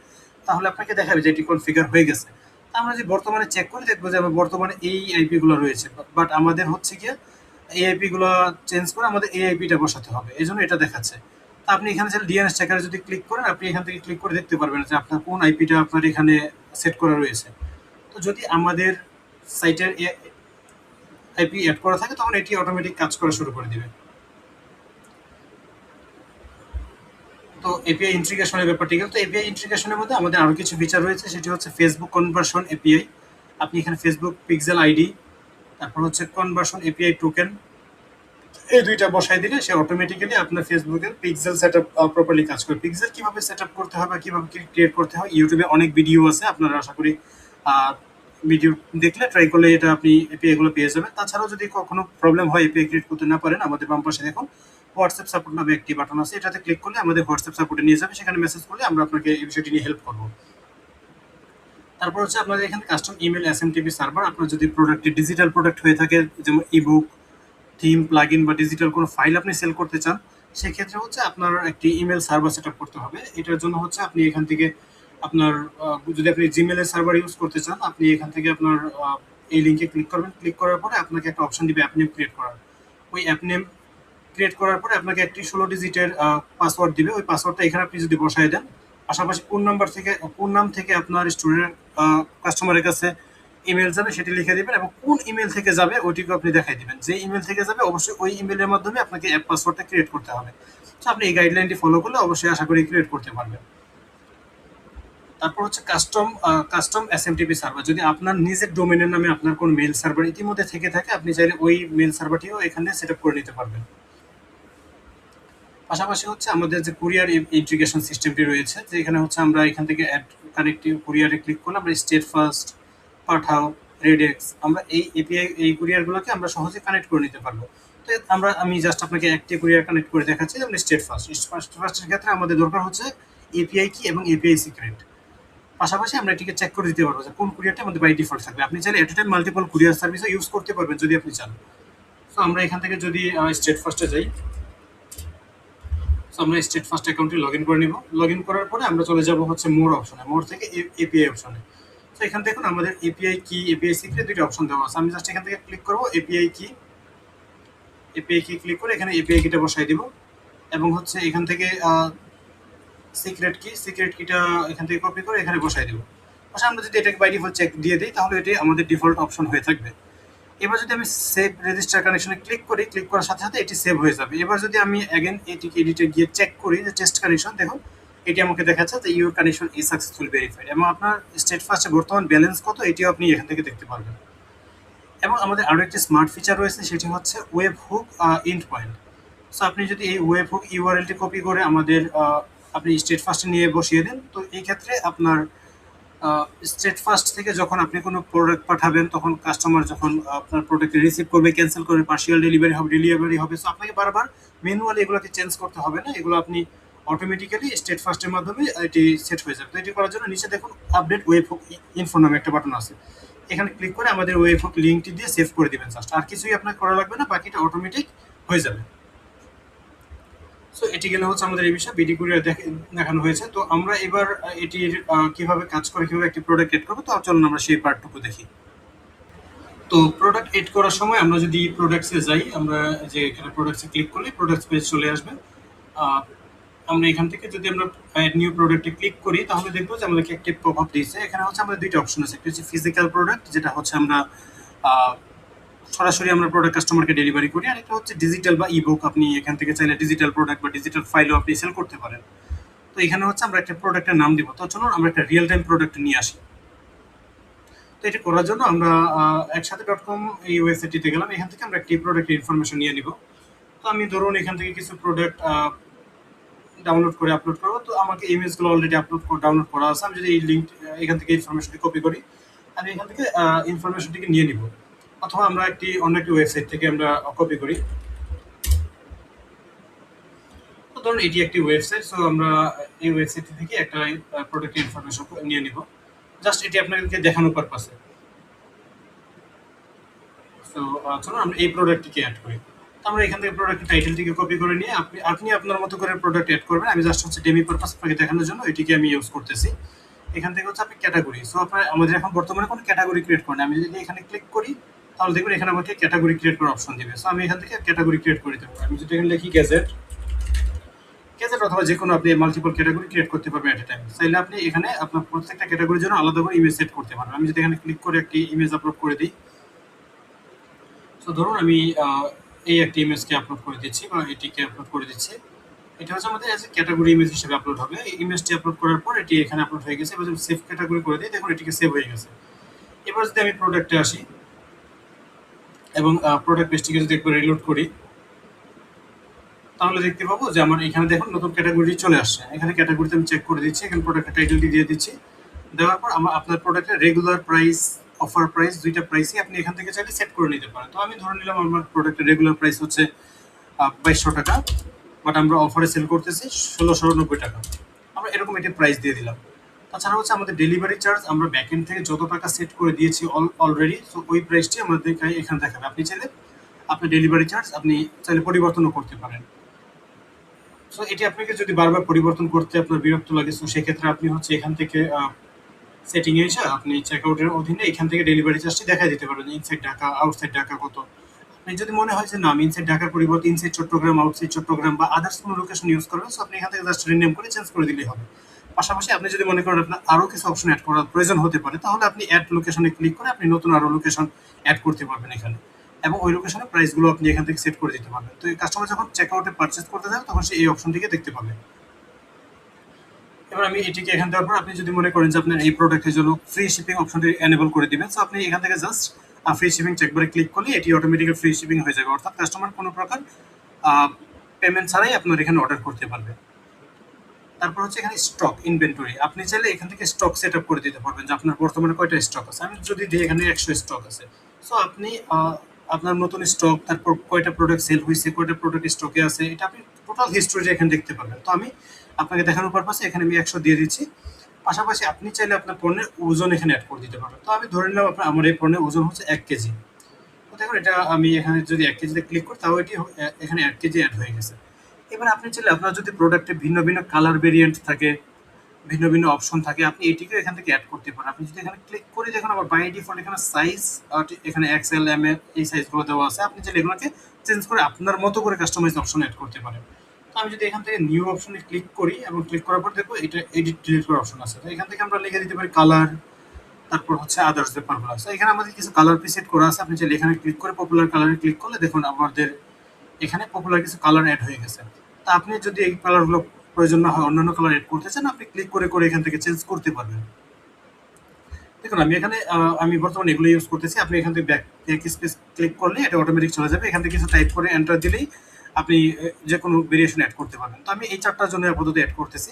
তাহলে আপনাকে দেখাবে যে এটি কনফিগার হয়ে গেছে। আমরা যদি বর্তমানে চেক করে দেখবো যে আমার বর্তমানে এই আইপিগুলো রয়েছে, বাট আমাদের হচ্ছে গিয়ে এই আইপিগুলো চেঞ্জ করে আমাদের এই আইপিটা বসাতে হবে, এই জন্য এটা দেখাচ্ছে। তা আপনি এখানে চাইলে ডিএনএস চেকারে যদি ক্লিক করেন আপনি এখান থেকে ক্লিক করে দেখতে পারবেন যে আপনার কোন আইপিটা আপনার এখানে সেট করা রয়েছে। তো যদি আমাদের সাইটের আইপি অ্যাড করা থাকে তখন এটি অটোমেটিক কাজ করা শুরু করে দিবে। তো এপিআই ইন্টিগ্রেশনের ব্যাপারটি গেল। তো এপিআই ইন্টিগ্রেশনের মধ্যে আমাদের আরো কিছু ফিচার রয়েছে, সেটি হচ্ছে ফেসবুক কনভার্সন এপিআই। আপনি এখানে ফেসবুক পিক্সেল আইডি, তারপর হচ্ছে কনভার্সন এপিআই টোকেন, এই দুইটা বসাই দিলে সে অটোমেটিক্যালি আপনার ফেসবুকের পিক্সেল সেটআপ প্রপারলি কাজ করে। পিক্সেল কিভাবে সেটআপ করতে হবে, কিভাবে ক্রিয়েট করতে হয়, ইউটিউবে অনেক ভিডিও আছে, আপনারা আশা করি ভিডিও দেখলে ট্রাই করলে এটা আপনি এপিআই গুলো পেয়ে যাবেন। তাছাড়াও যদি কখনো প্রবলেম হয় এপিআই ক্রিয়েট করতে না পারেন, আমাদের বাম পাশে দেখুন হোয়াটসঅ্যাপ সাপোর্ট নামে একটি বাটন আছে, এটাতে ক্লিক করলে আমাদের হোয়াটসঅ্যাপ সাপোর্টে নিয়ে যাবে, সেখানে মেসেজ করলে আমরা আপনাকে এই বিষয়টি নিয়ে হেল্প করবো। তারপর হচ্ছে আপনাদের এখানে কাস্টম ইমেল এসএমটিপি সার্ভার, আপনার যদি প্রোডাক্টটি ডিজিটাল প্রোডাক্ট হয়ে থাকে, যেমন ইবুক, থিম, প্লাগইন বা ডিজিটাল কোনো ফাইল আপনি সেল করতে চান, সেক্ষেত্রে হচ্ছে আপনার একটি ইমেল সার্ভার সেট আপ করতে হবে। এটার জন্য হচ্ছে আপনি এখান থেকে আপনার যদি আপনি জিমেলের সার্ভার ইউজ করতে চান, আপনি এখান থেকে আপনার এই লিঙ্কে ক্লিক করবেন। ক্লিক করার পরে আপনাকে একটা অপশন দিবে অ্যাপ নেম ক্রিয়েট করার। ওই অ্যাপ নেম ক্রিয়েট করার পরে আপনাকে একটি 16 ডিজিটের পাসওয়ার্ড দিবে। ওই পাসওয়ার্ডটা এখানে আপনি যদি বসায় দেন, পাশাপাশি কোন নাম থেকে আপনার স্টুডেন্ট কাস্টমারের কাছে ইমেল যাবে সেটি লিখে দিবেন, এবং কোন ইমেল থেকে যাবে ওইটিকে আপনি দেখাই দিবেন। যে ইমেল থেকে যাবে অবশ্যই ওই ইমেলের মাধ্যমে আপনাকে অ্যাপ পাসওয়ার্ডটা ক্রিয়েট করতে হবে। তো আপনি এই গাইডলাইনটি ফলো করলে অবশ্যই আশা করি ক্রিয়েট করতে পারবেন। তারপর হচ্ছে কাস্টম এসএমটিপি সার্ভার, যদি আপনার নিজের ডোমেনের নামে আপনার কোন মেল সার্ভার ইতিমধ্যে থেকে থাকে, আপনি চাইলে ওই মেল সার্ভারটিও এখানে সেট আপ করে নিতে পারবেন। পাশাপাশি হচ্ছে আমাদের যে কুরিয়ার ইন্টিগ্রেশন সিস্টেমটি রয়েছে, যে এখানে হচ্ছে আমরা এখান থেকে অ্যাড কানেক্টিভ কুরিয়ারে ক্লিক করলে আমরা স্টেট ফাস্ট, পাঠাও, রেডেক্স, আমরা এই এপিআই এই কুরিয়ারগুলোকে আমরা সহজে কানেক্ট করে নিতে পারবো। তো আমি জাস্ট আপনাকে একটি কুরিয়ার কানেক্ট করে দেখাচ্ছি, যেমন স্টেট ফাস্টের ক্ষেত্রে আমাদের দরকার হচ্ছে এপিআই কি এবং এপিআই সিক্রেট। পাশাপাশি আমরা এটিকে চেক করে দিতে পারবো যে কোন কুরিয়ারটা আমাদের বাই ডিফল্ট থাকবে। আপনি চাইলে at a time multiple courier সার্ভিসও ইউজ করতে পারবেন যদি আপনি চান। তো আমরা এখান থেকে যদি স্টেট ফাস্টে যাই, সো আমরা স্টেট ফার্স্ট অ্যাকাউন্টে লগ ইন করে নিব। লগ ইন করার পরে আমরা চলে যাব হচ্ছে মোর অপশনে, মোর থেকে এপিআই অপশনে। তো এখান দেখুন আমাদের এপিআই কি, এপিআই সিক্রেট দুইটা অপশন দেওয়া আছে। আমি জাস্ট এখান থেকে ক্লিক করবো এপিআই কি ক্লিক করে এখানে এপিআই কিটা বসাই দিব, এবং হচ্ছে এখান থেকে সিক্রেট কিটা এখান থেকে কপি করে এখানে বসাই দিব। পাশে আমরা যদি এটাকে বাই ডিফল্ট চেক দিয়ে দিই, তাহলে এটি আমাদের ডিফল্ট অপশন হয়ে থাকবে। এবার যদি আমি সেভ রেজিস্টার কানেকশনে ক্লিক করি, ক্লিক করার সাথে সাথে এটি সেভ হয়ে যাবে। এবার যদি আমি অ্যাগেন এটিকে এডিটে গিয়ে চেক করি যে টেস্ট কানেকশন, দেখুন এটি আমাকে দেখাচ্ছে যে your connection is successful verified, এবং আপনার স্টেট ফার্স্টে বর্তমান ব্যালেন্স কত এটিও আপনি এখান থেকে দেখতে পারবেন। এবং আমাদের আরও একটি স্মার্ট ফিচার রয়েছে, সেটি হচ্ছে web hook end point. So আপনি যদি এই ওয়েব হুক ইউআরএলটি কপি করে আমাদের আপনি স্টেট ফার্স্টে নিয়ে বসিয়ে দেন, তো এই ক্ষেত্রে আপনার স্টেট ফার্স্ট থেকে যখন আপনি কোনো প্রোডাক্ট পাঠাবেন, তখন কাস্টমার যখন আপনার প্রোডাক্ট রিসিভ করবে, ক্যান্সেল করবে, পার্সিয়াল ডেলিভারি হবে, সো আপনাকে বারবার ম্যানুয়ালি এগুলোকে চেঞ্জ করতে হবে না। এগুলো আপনি অটোমেটিক্যালি স্টেট ফার্স্টের মাধ্যমে এটি সেট হয়ে যাবে। তো এটি করার জন্য নিচে দেখুন আপডেট ওয়েব হুক ইনফো নামে একটা বাটন আছে, এখানে ক্লিক করে আমাদের ওয়েব হুক লিঙ্কটি দিয়ে সেভ করে দিবেন জাস্ট, আর কিছুই আপনার করা লাগবে না, বাকিটা অটোমেটিক হয়ে যাবে। সো এটি গেলে হচ্ছে আমাদের এই বিষয়ে বিডি কুরিয়ার দেখানো হয়েছে। তো আমরা এবার এটির কিভাবে কাজ করে, কিভাবে একটি প্রোডাক্ট এড করবো, তো চলুন আমরা সেই পার্টটুকু দেখি। তো প্রোডাক্ট এড করার সময় আমরা যদি প্রোডাক্টসে যাই, আমরা যে এখানে প্রোডাক্টসে ক্লিক করলে প্রোডাক্টস পেজ চলে আসবে। আমরা এখান থেকে যদি আমরা নিউ প্রোডাক্টে ক্লিক করি, তাহলে দেখবো যে আমাদেরকে একটি পপআপ দিয়েছে। এখানে হচ্ছে আমাদের দুইটা অপশন আছে, একটা হচ্ছে ফিজিক্যাল প্রোডাক্ট, যেটা হচ্ছে আমরা সরাসরি আমরা প্রোডাক্ট কাস্টমারকে ডেলিভারি করি, আর একটা হচ্ছে ডিজিটাল বা ইবুক। আপনি এখান থেকে চাইলে ডিজিটাল প্রোডাক্ট বা ডিজিটাল ফাইলও আপনি সেল করতে পারেন। তো এখানে হচ্ছে আমরা একটা প্রোডাক্টের নাম দিব। তো চলুন আমরা একটা রিয়েল টাইম প্রোডাক্ট নিয়ে আসি। তো এটা করার জন্য আমরা একসাথে.com এই ওয়েবসাইটটিতে গেলাম, এখান থেকে আমরা একটি প্রোডাক্টের ইনফরমেশন নিয়ে নিব। তো আমি ধরুন এখান থেকে কিছু প্রোডাক্ট ডাউনলোড করে আপলোড করবো। তো আমাকে ইমেজগুলো অলরেডি ডাউনলোড করা আছে। আমি যদি এই লিঙ্ক এখান থেকে ইনফরমেশনটি কপি করি, আমি এখান থেকে ইনফরমেশনটিকে নিয়ে নিব, অথবা আমরা অন্য একটি ওয়েবসাইট থেকে আমরা কপি করি। তো ধরুন এটি একটি ওয়েবসাইট, সো আমরা এই ওয়েবসাইট থেকে একটা প্রোডাক্টের ইনফরমেশন নিয়ে নিব, জাস্ট এটি আপনাদেরকে দেখানোর পারপাসে। সো চলুন আমরা এই প্রোডাক্টটিকে অ্যাড করি। তো আমরা এখান থেকে প্রোডাক্টের টাইটেলটিকে কপি করে নিয়ে আপনি আপনার মতো করে প্রোডাক্ট অ্যাড করবেন। আমি জাস্ট হচ্ছে ডেমি পারপাস আপনাকে দেখানোর জন্য এটিকে আমি ইউজ করতেছি। এখান থেকে হচ্ছে আপনি ক্যাটাগরি, সো আমাদের এখন বর্তমানে কোনো ক্যাটাগরি ক্রিয়েট করেন, আমি যদি এখানে ক্লিক করি, তাহলে দেখবেন এখানে আমাকে ক্যাটাগরি ক্রিয়েট করার অপশন দিবে। সো আমি এখান থেকে ক্যাটাগরি ক্রিয়েট করে দিতে পারি। আমি যদি এখানে লিখি গ্যাজেট অথবা যে কোনো আপনি মাল্টিপল ক্যাটাগরি ক্রিয়েট করতে পারবেন এট এ টাইম। চাইলে আপনি এখানে আপনার প্রত্যেকটা ক্যাটাগরির জন্য আলাদা করে ইমেজ সেট করতে পারবেন। আমি যদি এখানে ক্লিক করে একটি ইমেজ আপলোড করে দিই, তো ধরুন আমি এই একটি ইমেজকে আপলোড করে দিচ্ছি বা এটিকে আপলোড করে দিচ্ছি। এটা হচ্ছে আমাদের অ্যাজ এ ক্যাটাগরি ইমেজ হিসেবে আপলোড হবে। এই ইমেজটি আপলোড করার পর এটি এখানে আপলোড হয়ে গেছে। এবার যদি সেভ ক্যাটাগরি করে দিই, দেখুন এটিকে সেভ হয়ে গেছে। এবার যদি আমি প্রোডাক্টে আসি এবং প্রোডাক্ট পেজটিকে যদি একবার রিলোড করি, তাহলে দেখতে পাবো যে আমার এখানে দেখুন নতুন ক্যাটাগরি চলে আসছে। এখানে ক্যাটাগরিতে আমি চেক করে দিচ্ছি, এখানে প্রোডাক্টের টাইটেলটি দিয়ে দিচ্ছি। দেওয়ার পর আমার আপনার প্রোডাক্টের রেগুলার প্রাইস, অফার প্রাইস, দুইটা প্রাইসই আপনি এখান থেকে চাইলে সেট করে নিতে পারেন। তো আমি ধরে নিলাম আমার প্রোডাক্টের রেগুলার প্রাইস হচ্ছে 2200 টাকা, বাট আমরা অফারে সেল করতেছি 1690 টাকা। আমরা এরকম একটি প্রাইস দিয়ে দিলাম। তাছাড়া হচ্ছে আমাদের ডেলিভারি চার্জ আমরা ব্যাকএন্ড থেকে যত টাকা সেট করে দিয়েছি অলরেডি, তো ওই প্রাইসটি আমাদের এখানে দেখাবে। আপনি চাইলে আপনার ডেলিভারি চার্জ আপনি চাইলে পরিবর্তনও করতে পারেন। সো এটি আপনাকে যদি বারবার পরিবর্তন করতে আপনার বিরক্ত লাগে, সো সেক্ষেত্রে আপনি হচ্ছে এখান থেকে সেটিং এ এসে আপনি চেকআউটের অধীনে এখান থেকে ডেলিভারি চার্জটি দেখাই দিতে পারবেন, ইনসাইড ঢাকা, আউটসাইড ঢাকা কত। আপনি যদি মনে হয় যে না আমি ইনসাইড ঢাকার পরিবর্তে ইনসাইড চট্টগ্রাম, আউটসাইড চট্টগ্রাম বা আদার্স কোনো লোকেশন ইউজ করবেন, সো আপনি এখান থেকে জাস্ট রিনেম করে চেঞ্জ করে দিলেই হবে। পাশাপাশি আপনি যদি মনে করেন আপনার আরও কিছু অপশন অ্যাড করার প্রয়োজন হতে পারে, তাহলে আপনি অ্যাড লোকেশনে ক্লিক করে আপনি নতুন আরও লোকেশন অ্যাড করতে পারবেন এখানে, এবং ওই লোকেশনের প্রাইসগুলো আপনি এখান থেকে সেট করে দিতে পারবেন। তো এই কাস্টমার যখন চেকআউটে পারচেস করতে যাবে তখন সে এই অপশনটিকে দেখতে পাবে। এবার আমি এটিকে এখান দেওয়ার পর আপনি যদি মনে করেন যে আপনার এই প্রোডাক্টের জন্য ফ্রি শিপিং অপশনটি এনেবল করে দিবেন, সো আপনি এখান থেকে জাস্ট ফ্রি শিপিং চেকবারে ক্লিক করলে এটি অটোমেটিক্যালি ফ্রি শিপিং হয়ে যাবে, অর্থাৎ কাস্টমার কোনো প্রকার পেমেন্ট ছাড়াই আপনার এখানে অর্ডার করতে পারবে। তারপর হচ্ছে এখানে স্টক ইনভেন্টরি, আপনি চাইলে এখান থেকে স্টক সেট আপ করে দিতে পারবেন যে আপনার বর্তমানে কয়টা স্টক আছে। আমি যদি দিই এখানে 100 স্টক আছে, সো আপনি আপনার নতুন স্টক, তারপর কয়টা প্রোডাক্ট সেল হয়েছে, কয়টা প্রোডাক্ট স্টকে আছে, এটা আপনি টোটাল হিস্ট্রিটা এখানে দেখতে পারবেন। তো আমি আপনাকে দেখানোর পারপাসে এখানে আমি 100 দিয়ে দিচ্ছি। পাশাপাশি আপনি চাইলে আপনার পণ্যের ওজন এখানে অ্যাড করে দিতে পারবেন। তো আমি ধরে নিলাম আমার এই পণ্যের ওজন হচ্ছে 1 কেজি। তো দেখুন এটা আমি এখানে যদি 1 কেজিতে ক্লিক করি, তাও এটি এখানে 1 কেজি অ্যাড হয়ে গেছে। এবার আপনি চাইলে আপনার যদি প্রোডাক্টে ভিন্ন ভিন্ন কালার ভেরিয়েন্ট থাকে, ভিন্ন ভিন্ন অপশন থাকে, আপনি এটিকে এখান থেকে অ্যাড করতে পারেন। আপনি যদি এখানে ক্লিক করে দেখুন আবার বাই ডিফল্ট এখানে সাইজ, এখানে এক্সএল, এম এল এই সাইজগুলো দেওয়া আছে। আপনি চাইলে এগুলোকে চেঞ্জ করে আপনার মতো করে কাস্টমাইজ অপশন অ্যাড করতে পারেন। তো আমি যদি এখান থেকে নিউ অপশনে ক্লিক করি এবং ক্লিক করার পর দেখবো এটা এডিট ডিলিট করার অপশন আছে। তো এখান থেকে আমরা লিখে দিতে পারি কালার, তারপর হচ্ছে আদার্স ব্যাপারগুলো আছে। এখানে আমাদের কিছু কালার প্রিসেট করা আছে, আপনি চাইলে এখানে ক্লিক করে পপুলার কালারে ক্লিক করলে দেখুন আমাদের এখানে পপুলার কিছু কালার অ্যাড হয়ে গেছে। তা আপনি যদি এই কালারগুলো প্রয়োজন না হয়, অন্যান্য কালার অ্যাড করতে চান, আপনি ক্লিক করে করে এখান থেকে চেঞ্জ করতে পারবেন। দেখুন আমি এখানে আমি বর্তমানে এগুলো ইউজ করতেছি। আপনি এখান থেকে ব্যাক স্পেস ক্লিক করলে এটা অটোমেটিক চলে যাবে। এখান থেকে কিছু টাইপ করে এন্টার দিলেই আপনি যে কোনো ভেরিয়েশন অ্যাড করতে পারবেন। তো আমি এই 4টার জন্য আপাতত অ্যাড করতেছি।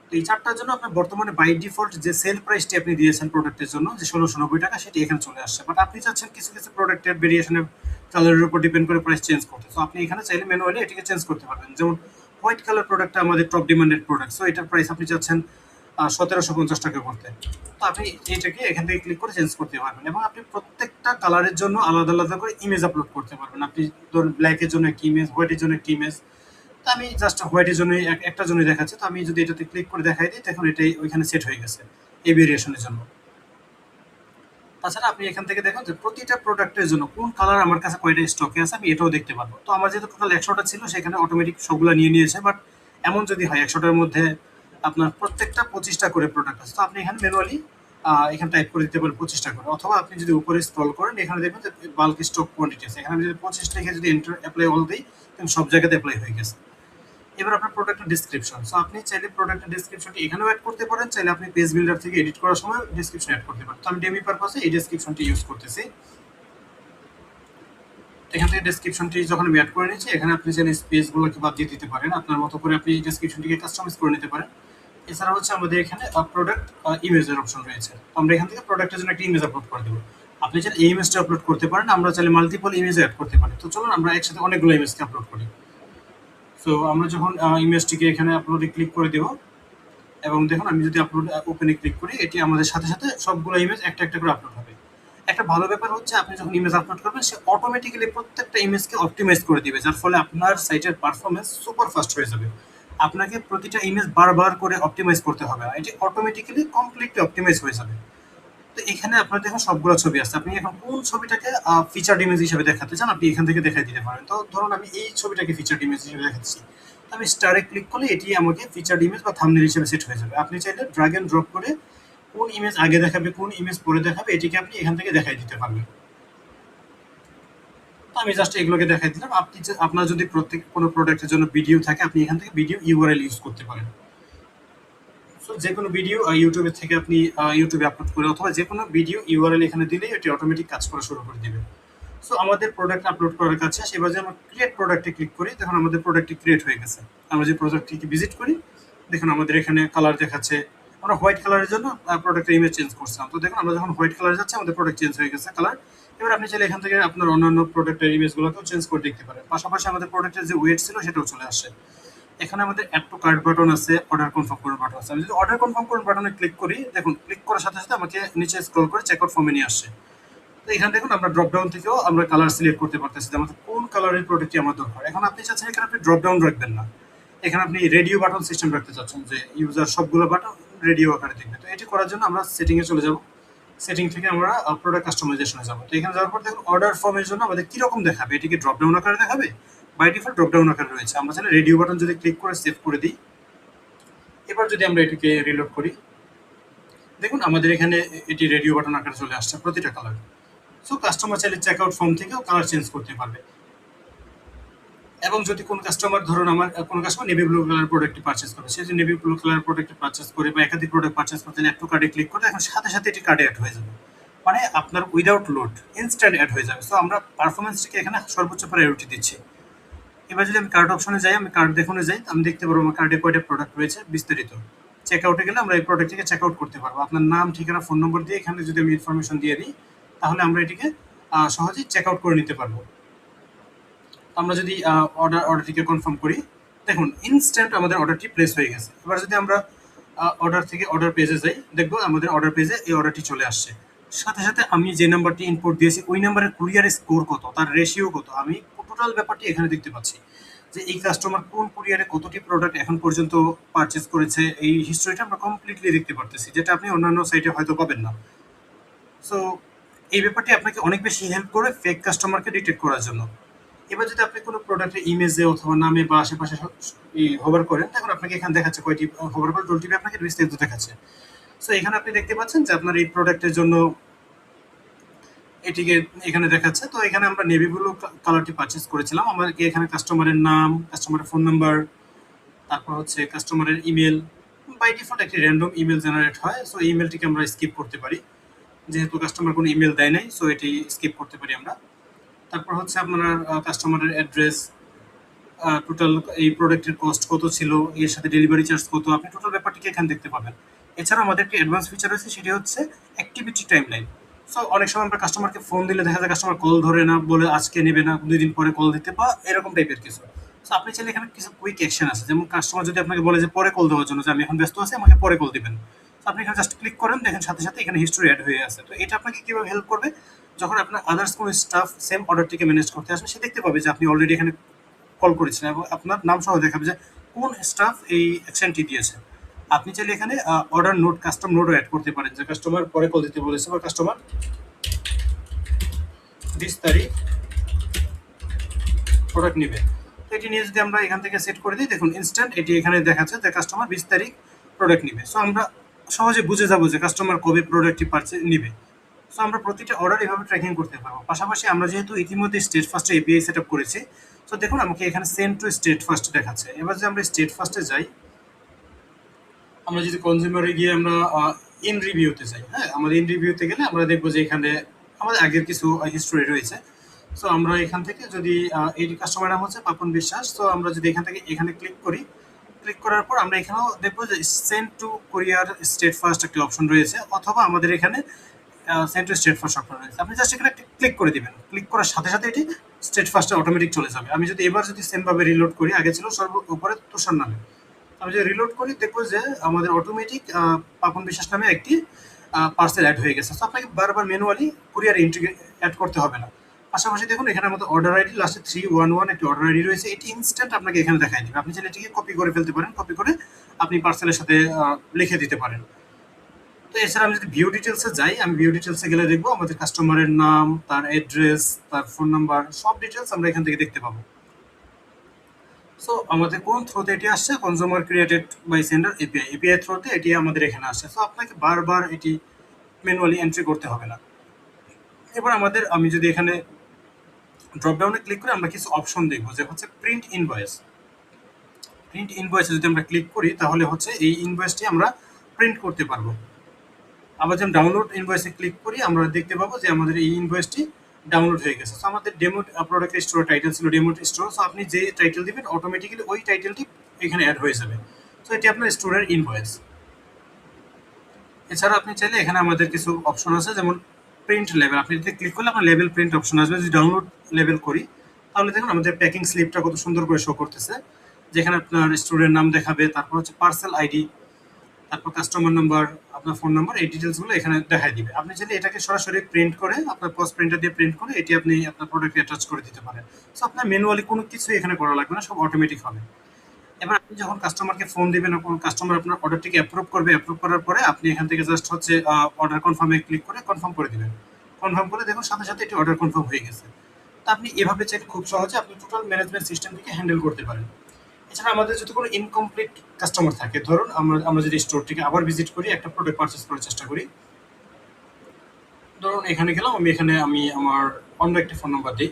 তো এই 4টার জন্য আপনার বর্তমানে বাই ডিফল্ট যে সেল প্রাইসটি আপনি দিয়েছেন প্রোডাক্টের জন্য, যে 1690 টাকা, সেটি এখানে চলে আসছে। বাট আপনি চাচ্ছেন কিছু কিছু প্রোডাক্টের ভেরিয়েশনের কালারের উপর ডিপেন্ড করে প্রাইস চেঞ্জ করতে। তো আপনি এখানে চাইলে ম্যানুয়ালি এটিকে চেঞ্জ করতে পারবেন। যেমন হোয়াইট কালার প্রোডাক্টটা আমাদের টপ ডিমান্ডেড প্রোডাক্ট, সো এটার প্রাইস আপনি চাচ্ছেন 1750 টাকা করতে। তো আপনি এইটাকে এখান থেকে ক্লিক করে চেঞ্জ করতে পারবেন, এবং আপনি প্রত্যেকটা কালারের জন্য আলাদা আলাদা করে ইমেজ আপলোড করতে পারবেন। আপনি ধরুন ব্ল্যাকের জন্য একটি ইমেজ, হোয়াইটের জন্য একটি ইমেজ। তো আমি জাস্ট হোয়াইটের জন্য একটা জন্যই দেখাচ্ছি। তো আমি যদি এটাতে ক্লিক করে দেখাই দিই, তখন এটাই ওইখানে সেট হয়ে গেছে এই ভেরিয়েশনের জন্য। তাছাড়া আপনি এখান থেকে দেখুন যে প্রতিটা প্রোডাক্টের জন্য কোন কালার আমার কাছে কয়টা স্টকে আছে, আমি এটাও দেখতে পারবো। তো আমার যেহেতু টোটাল 100টা ছিল, সেখানে অটোমেটিক সবগুলো নিয়ে নিয়েছে। বাট এমন যদি হয় 100টার মধ্যে আপনার প্রত্যেকটা 25টা করে প্রোডাক্ট আছে, তো আপনি এখানে ম্যানুয়ালি এখানে টাইপ করে দিতে পারেন 25টা করে, অথবা আপনি যদি উপরে স্ক্রল করেন এখানে দেখবেন যে বাল্ক স্টক কোয়ান্টিটি আছে। এখানে আমি যদি 25 লিখে যদি এন্টার অ্যাপ্লাই অল দিই, তখন সব জায়গাতে অ্যাপ্লাই হয়ে গেছে। এবার আপনার প্রোডাক্টের ডিসক্রিপশন, সো আপনি চাইলে প্রোডাক্টের ডিসক্রিপশনটি এখানেও অ্যাড করতে পারেন, চাইলে আপনি পেজ বিল্ডার থেকে এডিট করার সময় ডিসক্রিপশন অ্যাড করতে পারেন। তো আমি ডেমি পারপাসে এই ডিসক্রিপশনটি ইউজ করতেছি। এখান থেকে ডেসক্রিপশনটি যখন আমি অ্যাড করে নিচ্ছি, এখানে আপনি চাইলে স্পেসগুলোকে বাদ দিয়ে দিতে পারেন, আপনার মতো করে আপনি ডেসক্রিপশনটিকে কাস্টমাইজ করে নিতে পারেন। এছাড়া হচ্ছে আমাদের এখানে প্রোডাক্ট ইমেজের অপশন রয়েছে। আমরা এখান থেকে প্রোডাক্টের জন্য একটা ইমেজ আপলোড করে দেবো। আপনি চাইলে এই ইমেজটা আপলোড করতে পারেন, আমরা চাইলে মাল্টিপল ইমেজ অ্যাড করতে পারি। তো চলুন আমরা একসাথে অনেকগুলো ইমেজকে আপলোড করি। সো আমরা যখন ইমেজটিকে এখানে আপলোডে ক্লিক করে দেবো, এবং দেখুন আমি যদি আপলোড ওপেনে ক্লিক করি, এটি আমাদের সাথে সাথে সবগুলো ইমেজ একটা একটা করে আপলোড হবে। একটা ভালো ব্যাপার হচ্ছে আপনি যখন ইমেজ আপলোড করবেন, সে অটোমেটিক্যালি প্রত্যেকটা ইমেজকে অপটিমাইজ করে দিবে, যার ফলে আপনার সাইটের পারফরমেন্স সুপার ফাস্ট হয়ে যাবে। আপনাকে প্রতিটা ইমেজ বারবার করে অপটিমাইজ করতে হবে না, এটি অটোমেটিক্যালি কমপ্লিটলি অপটিমাইজ হয়ে যাবে। তো এখানে আপনার দেখুন সবগুলো ছবি আছে। আপনি এখন কোন ছবিটাকে ফিচার্ড ইমেজ হিসেবে দেখাতে চান, আপনি এখান থেকে দেখাই দিতে পারেন। তো ধরুন আমি এই ছবিটাকে ফিচার্ড ইমেজ হিসেবে দেখাচ্ছি। আমি স্টারে ক্লিক করলে এটি আমাকে ফিচার্ড ইমেজ বা থাম্বনেল হিসেবে সেট হয়ে যাবে। আপনি চাইলে ড্র্যাগ এন্ড ড্রপ করে কোন ইমেজ আগে দেখাবে, কোন ইমেজ পরে দেখাবে, এটিকে আপনি এখান থেকে দেখাই দিতে পারবেন। তো আমি জাস্ট এগুলোকে দেখাই দিলাম। আপনি আপনার যদি প্রত্যেক কোনো প্রোডাক্টের জন্য ভিডিও থাকে, আপনি এখান থেকে ভিডিও ইউআরএল ইউজ করতে পারেন। সো যে কোনো ভিডিও ইউটিউবে থেকে আপনি ইউটিউবে আপলোড করে অথবা যে কোনো ভিডিও ইউআরএল এখানে দিলেই এটি অটোমেটিক কাজ করা শুরু করে দিবে। সো আমাদের প্রোডাক্ট আপলোড করার কাজ শেষ। এবার যে আমরা ক্রিয়েট প্রোডাক্টে ক্লিক করি, দেখুন আমাদের প্রোডাক্টটি ক্রিয়েট হয়ে গেছে। আমরা যে প্রোডাক্টটিকে ভিজিট করি, দেখুন আমাদের এখানে কালার দেখাচ্ছে। আমরা হোয়াইট কালারের জন্য প্রোডাক্টের ইমেজ চেঞ্জ করছিলাম। তো দেখুন আমরা যখন হোয়াইট কালার যাচ্ছে, আমাদের প্রোডাক্ট চেঞ্জ হয়ে গেছে কালার। এবার আপনি চাইলে এখান থেকে আপনার অন্যান্য প্রোডাক্টের ইমেজগুলোকেও চেঞ্জ করে দেখতে পারেন। পাশাপাশি আমাদের প্রোডাক্টের যে ওয়েট ছিল সেটাও চলে আসে। এখানে আমাদের অ্যাড টু কার্ট বাটন আছে, অর্ডার কনফার্ম করুন বাটন আছে। আমি যদি অর্ডার কনফার্ম করুন বাটনে ক্লিক করি, দেখুন ক্লিক করার সাথে সাথে আমাকে নিচে স্ক্রল করে চেকআউট ফর্মে নিয়ে আসছে। তো এখানে দেখুন আমরা ড্রপ ডাউন থেকেও আমরা কালার সিলেক্ট করতে পারতেছি যে আমাদের কোন কালারের প্রোডাক্টটি আমার দরকার। এখন আপনি চাচ্ছেন এখানে আপনি ড্রপ ডাউন রাখবেন না, এখানে আপনি রেডিও বাটন সিস্টেম রাখতে চাচ্ছেন যে ইউজার সবগুলো বাটন রেডিও আকারে দেখবে। তো এটি করার জন্য আমরা সেটিংয়ে চলে যাব। সেটিং থেকে আমরা প্রোডাক্ট কাস্টমাইজেশনে যাব। তো এখানে যাওয়ার পর দেখুন অর্ডার ফর্মের জন্য আমাদের কীরকম দেখাবে, এটিকে ড্রপ ডাউন আকারে দেখাবে। বাই ডিফল্ট ড্রপ ডাউন আকারে রয়েছে। আমরা চাইলে রেডিও বাটন যদি ক্লিক করে সেভ করে দিই, এবার যদি আমরা এটিকে রিলোড করি, দেখুন আমাদের এখানে এটি রেডিও বাটন আকারে চলে আসছে প্রতিটা কালার। সো কাস্টমার চাইলে চেকআউট ফর্ম থেকেও কালার চেঞ্জ করতে পারবে। এবং যদি কোন কাস্টমার, ধরুন আমার কোন কাস্টমার নেভি ব্লু কালার প্রোডাক্টটি পারচেজ করে, সে যদি নেভি ব্লু কালার প্রোডাক্টটি পারচেজ করে বা একাধিক প্রোডাক্ট পারচেজ করতে অ্যাড টু কার্টে ক্লিক করে, এখন সাথে সাথে এটি কার্ডে অ্যাড হয়ে যাবে। মানে আপনার উইদাউট লোড ইনস্ট্যান্ট অ্যাড হয়ে যাবে। সো আমরা পারফরমেন্সটিকে এখানে সর্বোচ্চ প্রায়োরিটি দিচ্ছি। এবার যদি আমি কার্ড অপশনে যাই, আমি কার্ড দেখুনে যাই, আমি দেখতে পারবো আমার কার্ডে কয়টা প্রোডাক্ট রয়েছে বিস্তারিত। চেকআউটে গেলে আমরা এই প্রোডাক্টটিকে চেকআউট করতে পারবো। আপনার নাম, ঠিকানা, ফোন নম্বর দিয়ে এখানে যদি আমি ইনফরমেশন দিয়ে দিই, তাহলে আমরা এটিকে সহজেই চেকআউট করে নিতে পারবো। আমরা যদি অর্ডারটিকে কনফার্ম করি, দেখুন ইনস্ট্যান্ট আমাদের অর্ডারটি প্লেস হয়ে গেছে। এবার যদি আমরা অর্ডার থেকে অর্ডার পেজে যাই, দেখবো আমাদের অর্ডার পেজে এই অর্ডারটি চলে আসছে। সাথে সাথে আমি যে নাম্বারটি ইনপুট দিয়েছি ওই নাম্বারের কুরিয়ারের স্কোর কত, তার রেশিও কত, আমি টোটাল ব্যাপারটি এখানে দেখতে পাচ্ছি যে এই কাস্টমার কোন কুরিয়ারে কতটি প্রোডাক্ট এখন পর্যন্ত পারচেস করেছে। এই হিস্ট্রিটা আমরা কমপ্লিটলি দেখতে পারতেছি, যেটা আপনি অন্যান্য সাইটে হয়তো পাবেন না। সো এই ব্যাপারটি আপনাকে অনেক বেশি হেল্প করে ফেক কাস্টমারকে ডিটেক্ট করার জন্য। এবার যদি আপনি কোনো প্রোডাক্টের ইমেজে অথবা নামে বা আশেপাশে হোভার করেন, তখন আপনাকে এখানে দেখাচ্ছে কয়টি হোভার করে টোল টিপে আপনাকে বিস্তারিত দেখাচ্ছে। সো এখানে আপনি দেখতে পাচ্ছেন যে আপনার এই প্রোডাক্টের জন্য এটিকে এখানে দেখাচ্ছে। তো এখানে আমরা নেভি ব্লু কালারটি পারচেস করেছিলাম। আমাদেরকে এখানে কাস্টমারের নাম, কাস্টমারের ফোন নাম্বার, তারপর হচ্ছে কাস্টমারের ইমেল। বাই ডিফল্ট একটি র্যান্ডম ইমেল জেনারেট হয়। সো এই ইমেলটিকে আমরা স্কিপ করতে পারি, যেহেতু কাস্টমার কোনো ইমেল দেয় নাই। সো এটি স্কিপ করতে পারি আমরা। তারপর হচ্ছে আপনার কাস্টমারের অ্যাড্রেস, টোটাল এই প্রোডাক্টের কস্ট কত ছিল, এর সাথে ডেলিভারি চার্জ কত, আপনি টোটাল ব্যাপারটিকে এখানে দেখতে পাবেন। এছাড়া আমাদের একটি অ্যাডভান্স ফিচার রয়েছে, সেটি হচ্ছে অ্যাক্টিভিটি টাইমলাইন। সো অনেক সময় আমরা কাস্টমারকে ফোন দিলে দেখা যায় কাস্টমার কল ধরে না, বলে আজকে নেবে না, 2 দিন পরে কল দিতে, বা এরকম টাইপের কিছু। সো আপনি চাইলে এখানে কিছু কুইক অ্যাকশন আছে, যেমন কাস্টমার যদি আপনাকে বলে যে পরে কল দেওয়ার জন্য, যে আমি এখন ব্যস্ত আছি, আমাকে পরে কল দিবেন, তো আপনি এখানে জাস্ট ক্লিক করেন, দেখেন সাথে সাথে এখানে হিস্ট্রি অ্যাড হয়ে আছে। তো এটা আপনাকে কীভাবে হেল্প করবে, যখন আপনার আদার্স কোনো স্টাফ সেম অর্ডারটিকে ম্যানেজ করতে আসবে, সে দেখতে পাবে যে আপনি অলরেডি এখানে কল করেছেন এবং আপনার নাম সহ দেখাবে যে কোন স্টাফ এই অ্যাকশনটি দিয়েছে। আপনি চাইলে এখানে অর্ডার নোট, কাস্টম নোটও অ্যাড করতে পারেন, যে কাস্টমার পরে কল দিতে বলেছে বা কাস্টমার 20 তারিখ প্রোডাক্ট নেবে। তো এটি নিয়ে যদি আমরা এখান থেকে সেট করে দিই, দেখুন ইনস্ট্যান্ট এটি এখানে দেখাচ্ছে যে কাস্টমার 20 তারিখ প্রোডাক্ট নেবে। সো আমরা সহজে বুঝে যাবো যে কাস্টমার কবে প্রোডাক্টটি নেবে। সো আমরা প্রতিটা অর্ডার এভাবে ট্র্যাকিং করতে পারবো। পাশাপাশি আমরা যেহেতু ইতিমধ্যে স্টেট ফার্স্টে এপিআই সেট আপ করেছি, সো দেখুন আমাকে এখানে সেন্ড টু স্টেট ফার্স্ট দেখাচ্ছে। এবার যদি আমরা স্টেট ফার্স্টে যাই, আমরা যদি কনজিউমারে গিয়ে আমরা ইন রিভিউতে যাই, হ্যাঁ, আমাদের ইন রিভিউতে গেলে আমরা দেখবো যে এখানে আমাদের আগের কিছু হিস্টোরি রয়েছে। সো আমরা এখান থেকে যদি এই কাস্টমার নাম হচ্ছে পাপন বিশ্বাস, তো আমরা যদি এখান থেকে এখানে ক্লিক করি, ক্লিক করার পর আমরা এখানেও দেখবো যে সেন্ড টু কোরিয়ার স্টেট ফার্স্ট একটি অপশন রয়েছে, অথবা আমাদের এখানে send to state first option রয়েছে। আপনি জাস্ট এখানে ক্লিক করে দিবেন, ক্লিক করার সাথে সাথে এটি স্টেট ফার্স্টে অটোমেটিক চলে যাবে। আমি যদি এবার যদি সেমভাবে রিলোড করি, আগে ছিল সর্ব উপরে তুষার নামে, আমি যদি রিলোড করি দেখবো যে আমাদের অটোমেটিক পাপন বিশ্বাস নামে একটি পার্সেল অ্যাড হয়ে গেছে। সো আপনাকে বারবার ম্যানুয়ালি কুরিয়ার এন্ট্রি অ্যাড করতে হবে না। পাশাপাশি দেখুন এখানে আমাদের অর্ডার আইডি লাস্টে 311 একটি অর্ডার আইডি রয়েছে, এটি ইনস্ট্যান্ট আপনাকে এখানে দেখাই দিবে। আপনি চাইলে এটিকে কপি করে ফেলতে পারেন, কপি করে আপনি পার্সেলের সাথে লিখে দিতে পারেন। তো এছাড়া আমি যদি ভিউ ডিটেলসে যাই, আমি ভিউ ডিটেলসে গেলে দেখবো আমাদের কাস্টমারের নাম, তার অ্যাড্রেস, তার ফোন নাম্বার, সব ডিটেলস আমরা এখান থেকে দেখতে পাবো। সো আমাদের কোন থ্রুতে এটি আসছে, consumer created by sender API, API থ্রুতে এটি আমাদের এখানে আসছে। সো আপনাকে বারবার এটি ম্যানুয়ালি এন্ট্রি করতে হবে না। এবার আমি যদি এখানে ড্রপ ডাউনে ক্লিক করে আমরা কিছু অপশন দেখবো যে হচ্ছে প্রিন্ট ইনভয়েস। প্রিন্ট ইনভয়েসে যদি আমরা ক্লিক করি তাহলে হচ্ছে এই ইনভয়েসটি আমরা প্রিন্ট করতে পারবো। আবার যেমন ডাউনলোড ইনভয়েসে ক্লিক করি আমরা দেখতে পাবো যে আমাদের এই ইনভয়েসটি ডাউনলোড হয়ে গেছে। সো আমাদের ডেমো প্রোডাক্টের স্টোর টাইটেল ছিল ডেমো স্টোর। সো আপনি যে টাইটেল দিবেন অটোমেটিক্যালি ওই টাইটেলটি এখানে অ্যাড হয়ে যাবে। তো এটি আপনার স্টোরের ইনভয়েস। এছাড়া আপনি চাইলে এখানে আমাদের কিছু অপশন আছে, যেমন প্রিন্ট লেভেল। আপনি যদি ক্লিক করলে আপনার লেভেল প্রিন্ট অপশন আসবে। যদি ডাউনলোড লেভেল করি তাহলে দেখুন আমাদের প্যাকিং স্লিপটা কত সুন্দর করে শো করতেছে, যেখানে আপনার স্টোরের নাম দেখাবে, তারপর হচ্ছে পার্সেল আইডি, তারপর কাস্টমার নাম্বার, আপনার ফোন নাম্বার, এই ডিটেলসগুলো এখানে দেখাই দিবে। আপনি চাইলে এটাকে সরাসরি প্রিন্ট করে আপনার পজ প্রিন্টার দিয়ে প্রিন্ট করে এটি আপনি আপনার প্রোডাক্টে অ্যাটাচ করে দিতে পারেন। সো আপনার ম্যানুয়ালি কোনো কিছু এখানে করা লাগবে না, সব অটোমেটিক হবে। এবার আপনি যখন কাস্টমারকে ফোন দিবেন, যখন কাস্টমার আপনার অর্ডারটিকে অ্যাপ্রুভ করবে, অ্যাপ্রুভ করার পরে আপনি এখান থেকে জাস্ট হচ্ছে অর্ডার কনফার্মে ক্লিক করে কনফার্ম করে দিবেন। কনফার্ম করে দেখুন সাথে সাথে এটি অর্ডার কনফার্ম হয়ে গেছে। তো আপনি এভাবে চাইলে খুব সহজে আপনি টোটাল ম্যানেজমেন্ট সিস্টেমটিকে হ্যান্ডেল করতে পারেন। এছাড়া আমাদের যদি কোনো ইনকমপ্লিট কাস্টমার থাকে, ধরুন আমরা যদি স্টোরটিকে আবার ভিজিট করি, একটা প্রোডাক্ট পারচেস করার চেষ্টা করি, ধরুন এখানে গেলাম, আমি আমার অন্য একটি ফোন নাম্বার দিই।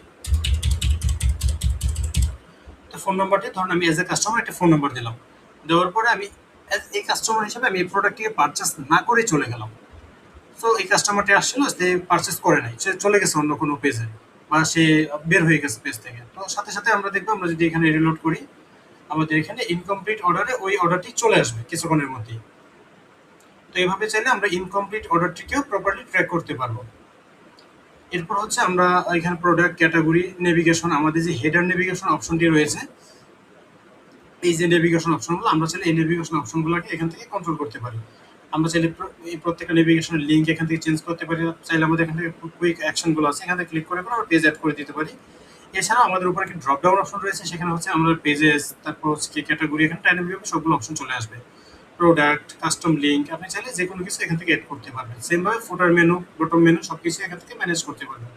তো ফোন নাম্বারটি ধরুন আমি এজ এ কাস্টমার একটা ফোন নাম্বার দিলাম। দেওয়ার পরে আমি এজ এই কাস্টমার হিসেবে আমি এই প্রোডাক্টটিকে পারচেস না করে চলে গেলাম। সো এই কাস্টমারটি আসছিল, সে পারচেস করে নাই, সে চলে গেছে অন্য কোনো পেজে, বা সে বের হয়ে গেছে পেজ থেকে। তো সাথে সাথে আমরা দেখবো, আমরা যদি এখানে রিলোড করি আমাদের এখানে ইনকমপ্লিট অর্ডারে ওই অর্ডারটি চলে আসবে কিছুক্ষণের মধ্যেই। তো এইভাবে চাইলে আমরা ইনকমপ্লিট অর্ডারটিকেও প্রপারলি ট্র্যাক করতে পারবো। এরপর হচ্ছে আমরা এখানে প্রোডাক্ট ক্যাটাগরি নেভিগেশন, আমাদের যে হেডার নেভিগেশন অপশনটি রয়েছে, এই যে নেভিগেশন অপশনগুলো আমরা চাইলে এই নেভিগেশন অপশনগুলোকে এখান থেকে কন্ট্রোল করতে পারি। আমরা চাইলে এই প্রত্যেকটা নেভিগেশনের লিঙ্ক এখান থেকে চেঞ্জ করতে পারি। চাইলে আমাদের এখান থেকে কুইক অ্যাকশনগুলো আছে, এখান থেকে ক্লিক করে আমরা পেজ অ্যাড করে দিতে পারি। এছাড়াও আমাদের উপরে একটি ড্রপ ডাউন অপশন রয়েছে, সেখানে হচ্ছে আমরা পেজেস, তারপর হচ্ছে কি ক্যাটাগরি, এখানে ডাইনামিকভাবে সবগুলো অপশন চলে আসবে। প্রোডাক্ট, কাস্টম লিঙ্ক, আপনি চাইলে যে কোনো কিছু এখান থেকে অ্যাড করতে পারবেন। সেমভাবে ফুটার মেনু, বটম মেনু সবকিছু এখান থেকে ম্যানেজ করতে পারবেন।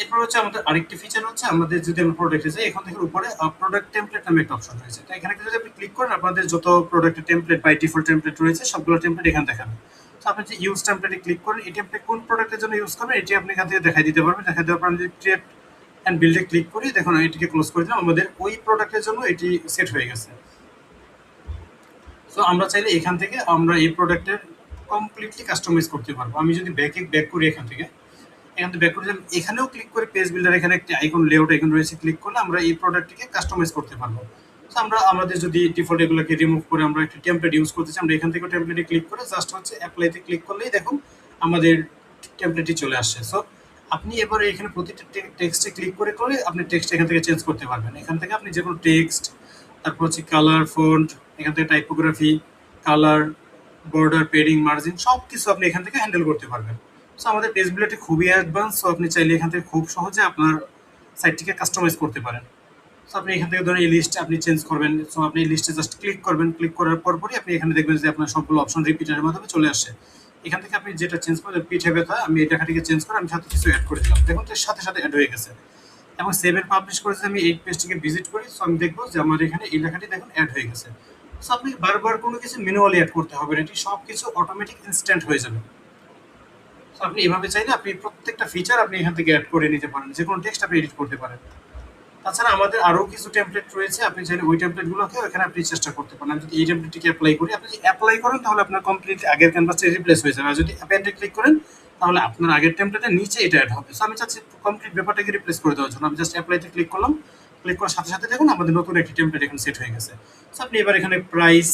এরপর হচ্ছে আমাদের আরেকটি ফিচার হচ্ছে, আমাদের যদি আমরা প্রোডাক্টে যাই, এখান থেকে উপরে প্রোডাক্ট টেমপ্লেট নামে একটা অপশন রয়েছে। তো এখানে যদি আপনি ক্লিক করেন আপনাদের যত প্রোডাক্টের টেমপ্লেট বাই ডিফল্ট টেমপ্লেট রয়েছে সবগুলো টেমপ্লেট এখানে দেখাবে। তো আপনি যে ইউজ টেমপ্লেটে ক্লিক করেন, এই টেমপ্লেট কোন প্রোডাক্টের জন্য ইউজ করবেন এটি আপনি এখান থেকে দেখাই দিতে পারবেন। দেখাই দেওয়ার পর আমি যদি ক্রিয়েট অ্যান্ড বিল্ডে ক্লিক করি, দেখুন এটিকে ক্লোজ করে দিলাম, আমাদের ওই প্রোডাক্টের জন্য এটি সেট হয়ে গেছে। সো আমরা চাইলে এখান থেকে আমরা এই প্রোডাক্টের কমপ্লিটলি কাস্টমাইজ করতে পারবো। আমি যদি ব্যাক করি এখান থেকে ব্যাক করে এখানেও ক্লিক করে পেজ বিল্ডার, এখানে একটি আইকন লেআউট আইকন রয়েছে, ক্লিক করলে আমরা এই প্রোডাক্টটিকে কাস্টমাইজ করতে পারবো। তো আমরা আমাদের যদি ডিফল্ট এগুলোকে রিমুভ করে আমরা একটা টেমপ্লেট ইউজ করতে চাই, আমরা এখান থেকে টেমপ্লেটে ক্লিক করে জাস্ট হচ্ছে অ্যাপ্লাইতে ক্লিক করলেই দেখুন আমাদের টেমপ্লেটটি চলে আসছে। সো আপনি এবারে এখানে প্রতিটা টেক্সটে ক্লিক করে করে আপনি টেক্সট এখান থেকে চেঞ্জ করতে পারবেন। এখান থেকে আপনি যে কোনো টেক্সট, তারপর হচ্ছে কালার, ফন্ট, এখান থেকে typography, colour, border, padding, margin সব কিছু আপনি এখান থেকে হ্যান্ডেল করতে পারবেন। সো আমাদের পেজ বিল্ডারটি খুবই অ্যাডভান্স। সো আপনি চাইলে এখান থেকে খুব সহজে আপনার সাইটটিকে কাস্টমাইজ করতে পারেন। সো আপনি এখান থেকে ধরেন এই লিস্ট আপনি চেঞ্জ করবেন। সো আপনি এই লিস্টে জাস্ট ক্লিক করবেন, ক্লিক করার পরই আপনি এখানে দেখবেন যে আপনার সবগুলো অপশন রিপিটারের মাধ্যমে চলে আসে। এখান থেকে আপনি যেটা চেঞ্জ করবেন, পিঠে ব্যথা, আমি এই লেখাটিকে চেঞ্জ করে আমি সাথে কিছু অ্যাড করে দিলাম, দেখুন এর সাথে সাথে অ্যাড হয়ে গেছে। এবং সেভ এর পাবলিশ করে যদি আমি এই পেজটিকে ভিজিট করি, সো আমি দেখবো যে আমার এখানে এই লেখাটি দেখুন অ্যাড হয়ে গেছে। সো আপনি বারবার কোনো কিছু ম্যানুয়ালি অ্যাড করতে হবে না, এটি সব কিছু অটোমেটিক ইনস্ট্যান্ট হয়ে যাবে। সো আপনি এভাবে চাইলে আপনি প্রত্যেকটা ফিচার আপনি এখান থেকে অ্যাড করে নিতে পারেন, যে কোনো টেক্সট আপনি এডিট করতে পারেন। তাছাড়া আমাদের আরও কিছু টেমপ্লেট রয়েছে, আপনি চাইলে ওই টেমপ্লেটগুলোকেও এখানে আপনি চেষ্টা করতে পারেন। আমি যদি এই টেমপ্লেটটিকে অ্যাপ্লাই করি, আপনি যদি অ্যাপ্লাই করেন তাহলে আপনার কমপ্লিট আগের ক্যানভাসটা রিপ্লেস হয়ে যাবে। আর যদি অ্যাপেন্ডে ক্লিক করেন তাহলে আপনার আগের টেমপ্লেটের নিচে এটা অ্যাড হবে। সো আমি চাচ্ছি কমপ্লিট ব্যাপারটাকে রিপ্লেস করে দেওয়ার জন্য আমি জাস্ট অ্যাপ্লাইতে ক্লিক করলাম। ক্লিক করার সাথে সাথে দেখুন আমাদের নতুন একটি টেমপ্লেট এখানে সেট হয়ে গেছে। সো আপনি এবার এখানে প্রাইস,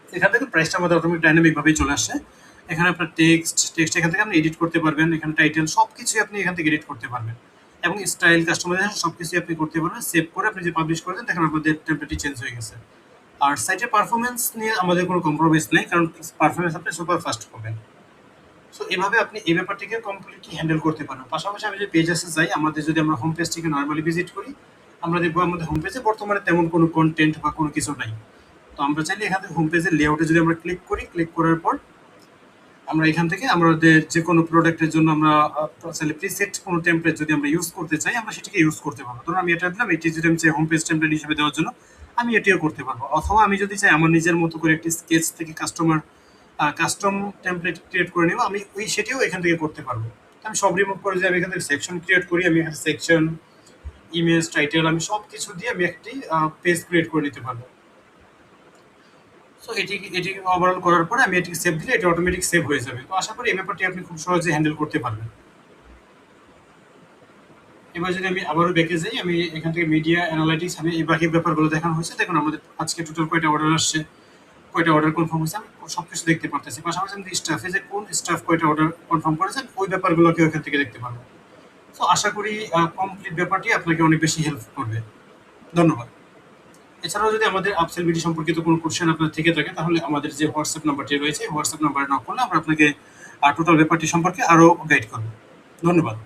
এখান থেকে প্রাইসটা আমাদের অটোমেটিক ডাইনামিকভাবেই চলে আসে। এখানে আপনার টেক্সট এখান থেকে আপনি এডিট করতে পারবেন, এখানে টাইটেল সব কিছুই আপনি এখান থেকে এডিট করতে পারবেন, এবং স্টাইল, কাস্টমাইজেশন সব কিছুই আপনি করতে পারবেন। সেভ করে আপনি যে পাবলিশ করে দেন দেখেন আমাদের টেমপ্লেটটি চেঞ্জ হয়ে গেছে। আর সাইটের পারফরমেন্স নিয়ে আমাদের কোনো কম্প্রোমাইজ নেই, কারণ পারফরমেন্স আপনি সুপার ফাস্ট পাবেন। সো এভাবে আপনি এই ব্যাপারটিকে কমপ্লিটলি হ্যান্ডেল করতে পারেন। পাশাপাশি আমি যদি পেজেসে যাই, আমাদের যদি আমরা হোম পেজটিকে নর্মালি ভিজিট করি, আমরা দেখবো আমাদের হোম পেজে বর্তমানে তেমন কোনো কন্টেন্ট বা কোনো কিছু নাই। তো আমরা চাইলে এখান থেকে হোম পেজের লেআউটে যদি আমরা ক্লিক করি, ক্লিক করার পর আমরা এখান থেকে আমাদের যে কোনো প্রোডাক্টের জন্য আমরা চাইলে প্রিসেট কোনো টেমপ্লেট যদি আমরা ইউজ করতে চাই, আমরা সেটাকে ইউজ করতে পারবো। ধরুন আমি এটা দিলাম, এটি যদি আমি চাই হোম পেজ টেমপ্লেট হিসেবে দেওয়ার জন্য, আমি এটিও করতে পারবো। অথবা আমি যদি চাই আমার নিজের মতো করে একটি স্কেচ থেকে কাস্টম টেমপ্লেট ক্রিয়েট করে নেব, আমি সেটিও এখান থেকে করতে পারবো। তো আমি সব রিমুভ করে যে আমি এখান থেকে সেকশন ক্রিয়েট করি, আমি এখানে সেকশন, ইমেজ, টাইটেল আমি সব কিছু দিয়ে আমি একটি পেজ ক্রিয়েট করে নিতে পারবো। সো এটি ওভারঅল করার পরে আমি এটিকে সেভ দিলে এটি অটোমেটিক সেভ হয়ে যাবে। তো আশা করি এই ব্যাপারটি আপনি খুব সহজে হ্যান্ডেল করতে পারবেন। এবার যদি আমি আবারও ব্যাকে যাই, আমি এখান থেকে মিডিয়া অ্যানালাইটিক্স, আমি এই বাকি ব্যাপারগুলো দেখানো হয়েছে। দেখুন আমাদের আজকে টোটাল কয়টা অর্ডার আসছে, কয়টা অর্ডার কনফার্ম হয়েছে, আমি সবকিছু দেখতে পারতেছি। পাশাপাশি আমি স্টাফে যে কোন স্টাফ কয়টা অর্ডার কনফার্ম করেছেন ওই ব্যাপারগুলোকেও এখান থেকে দেখতে পারবো। তো আশা করি কমপ্লিট ব্যাপারটি আপনাকে অনেক বেশি হেল্প করবে। ধন্যবাদ। এছাড়াও যদি আমাদের আপসেল বিডি সম্পর্কিত কোনো কোশ্চেন আপনার থেকে থাকে তাহলে আমাদের যে হোয়াটসঅ্যাপ নাম্বারটি রয়েছে হোয়াটসঅ্যাপ নাম্বারে নক করলে আমরা আপনাকে টোটাল ব্যাপারটি সম্পর্কে আরও গাইড করব। ধন্যবাদ।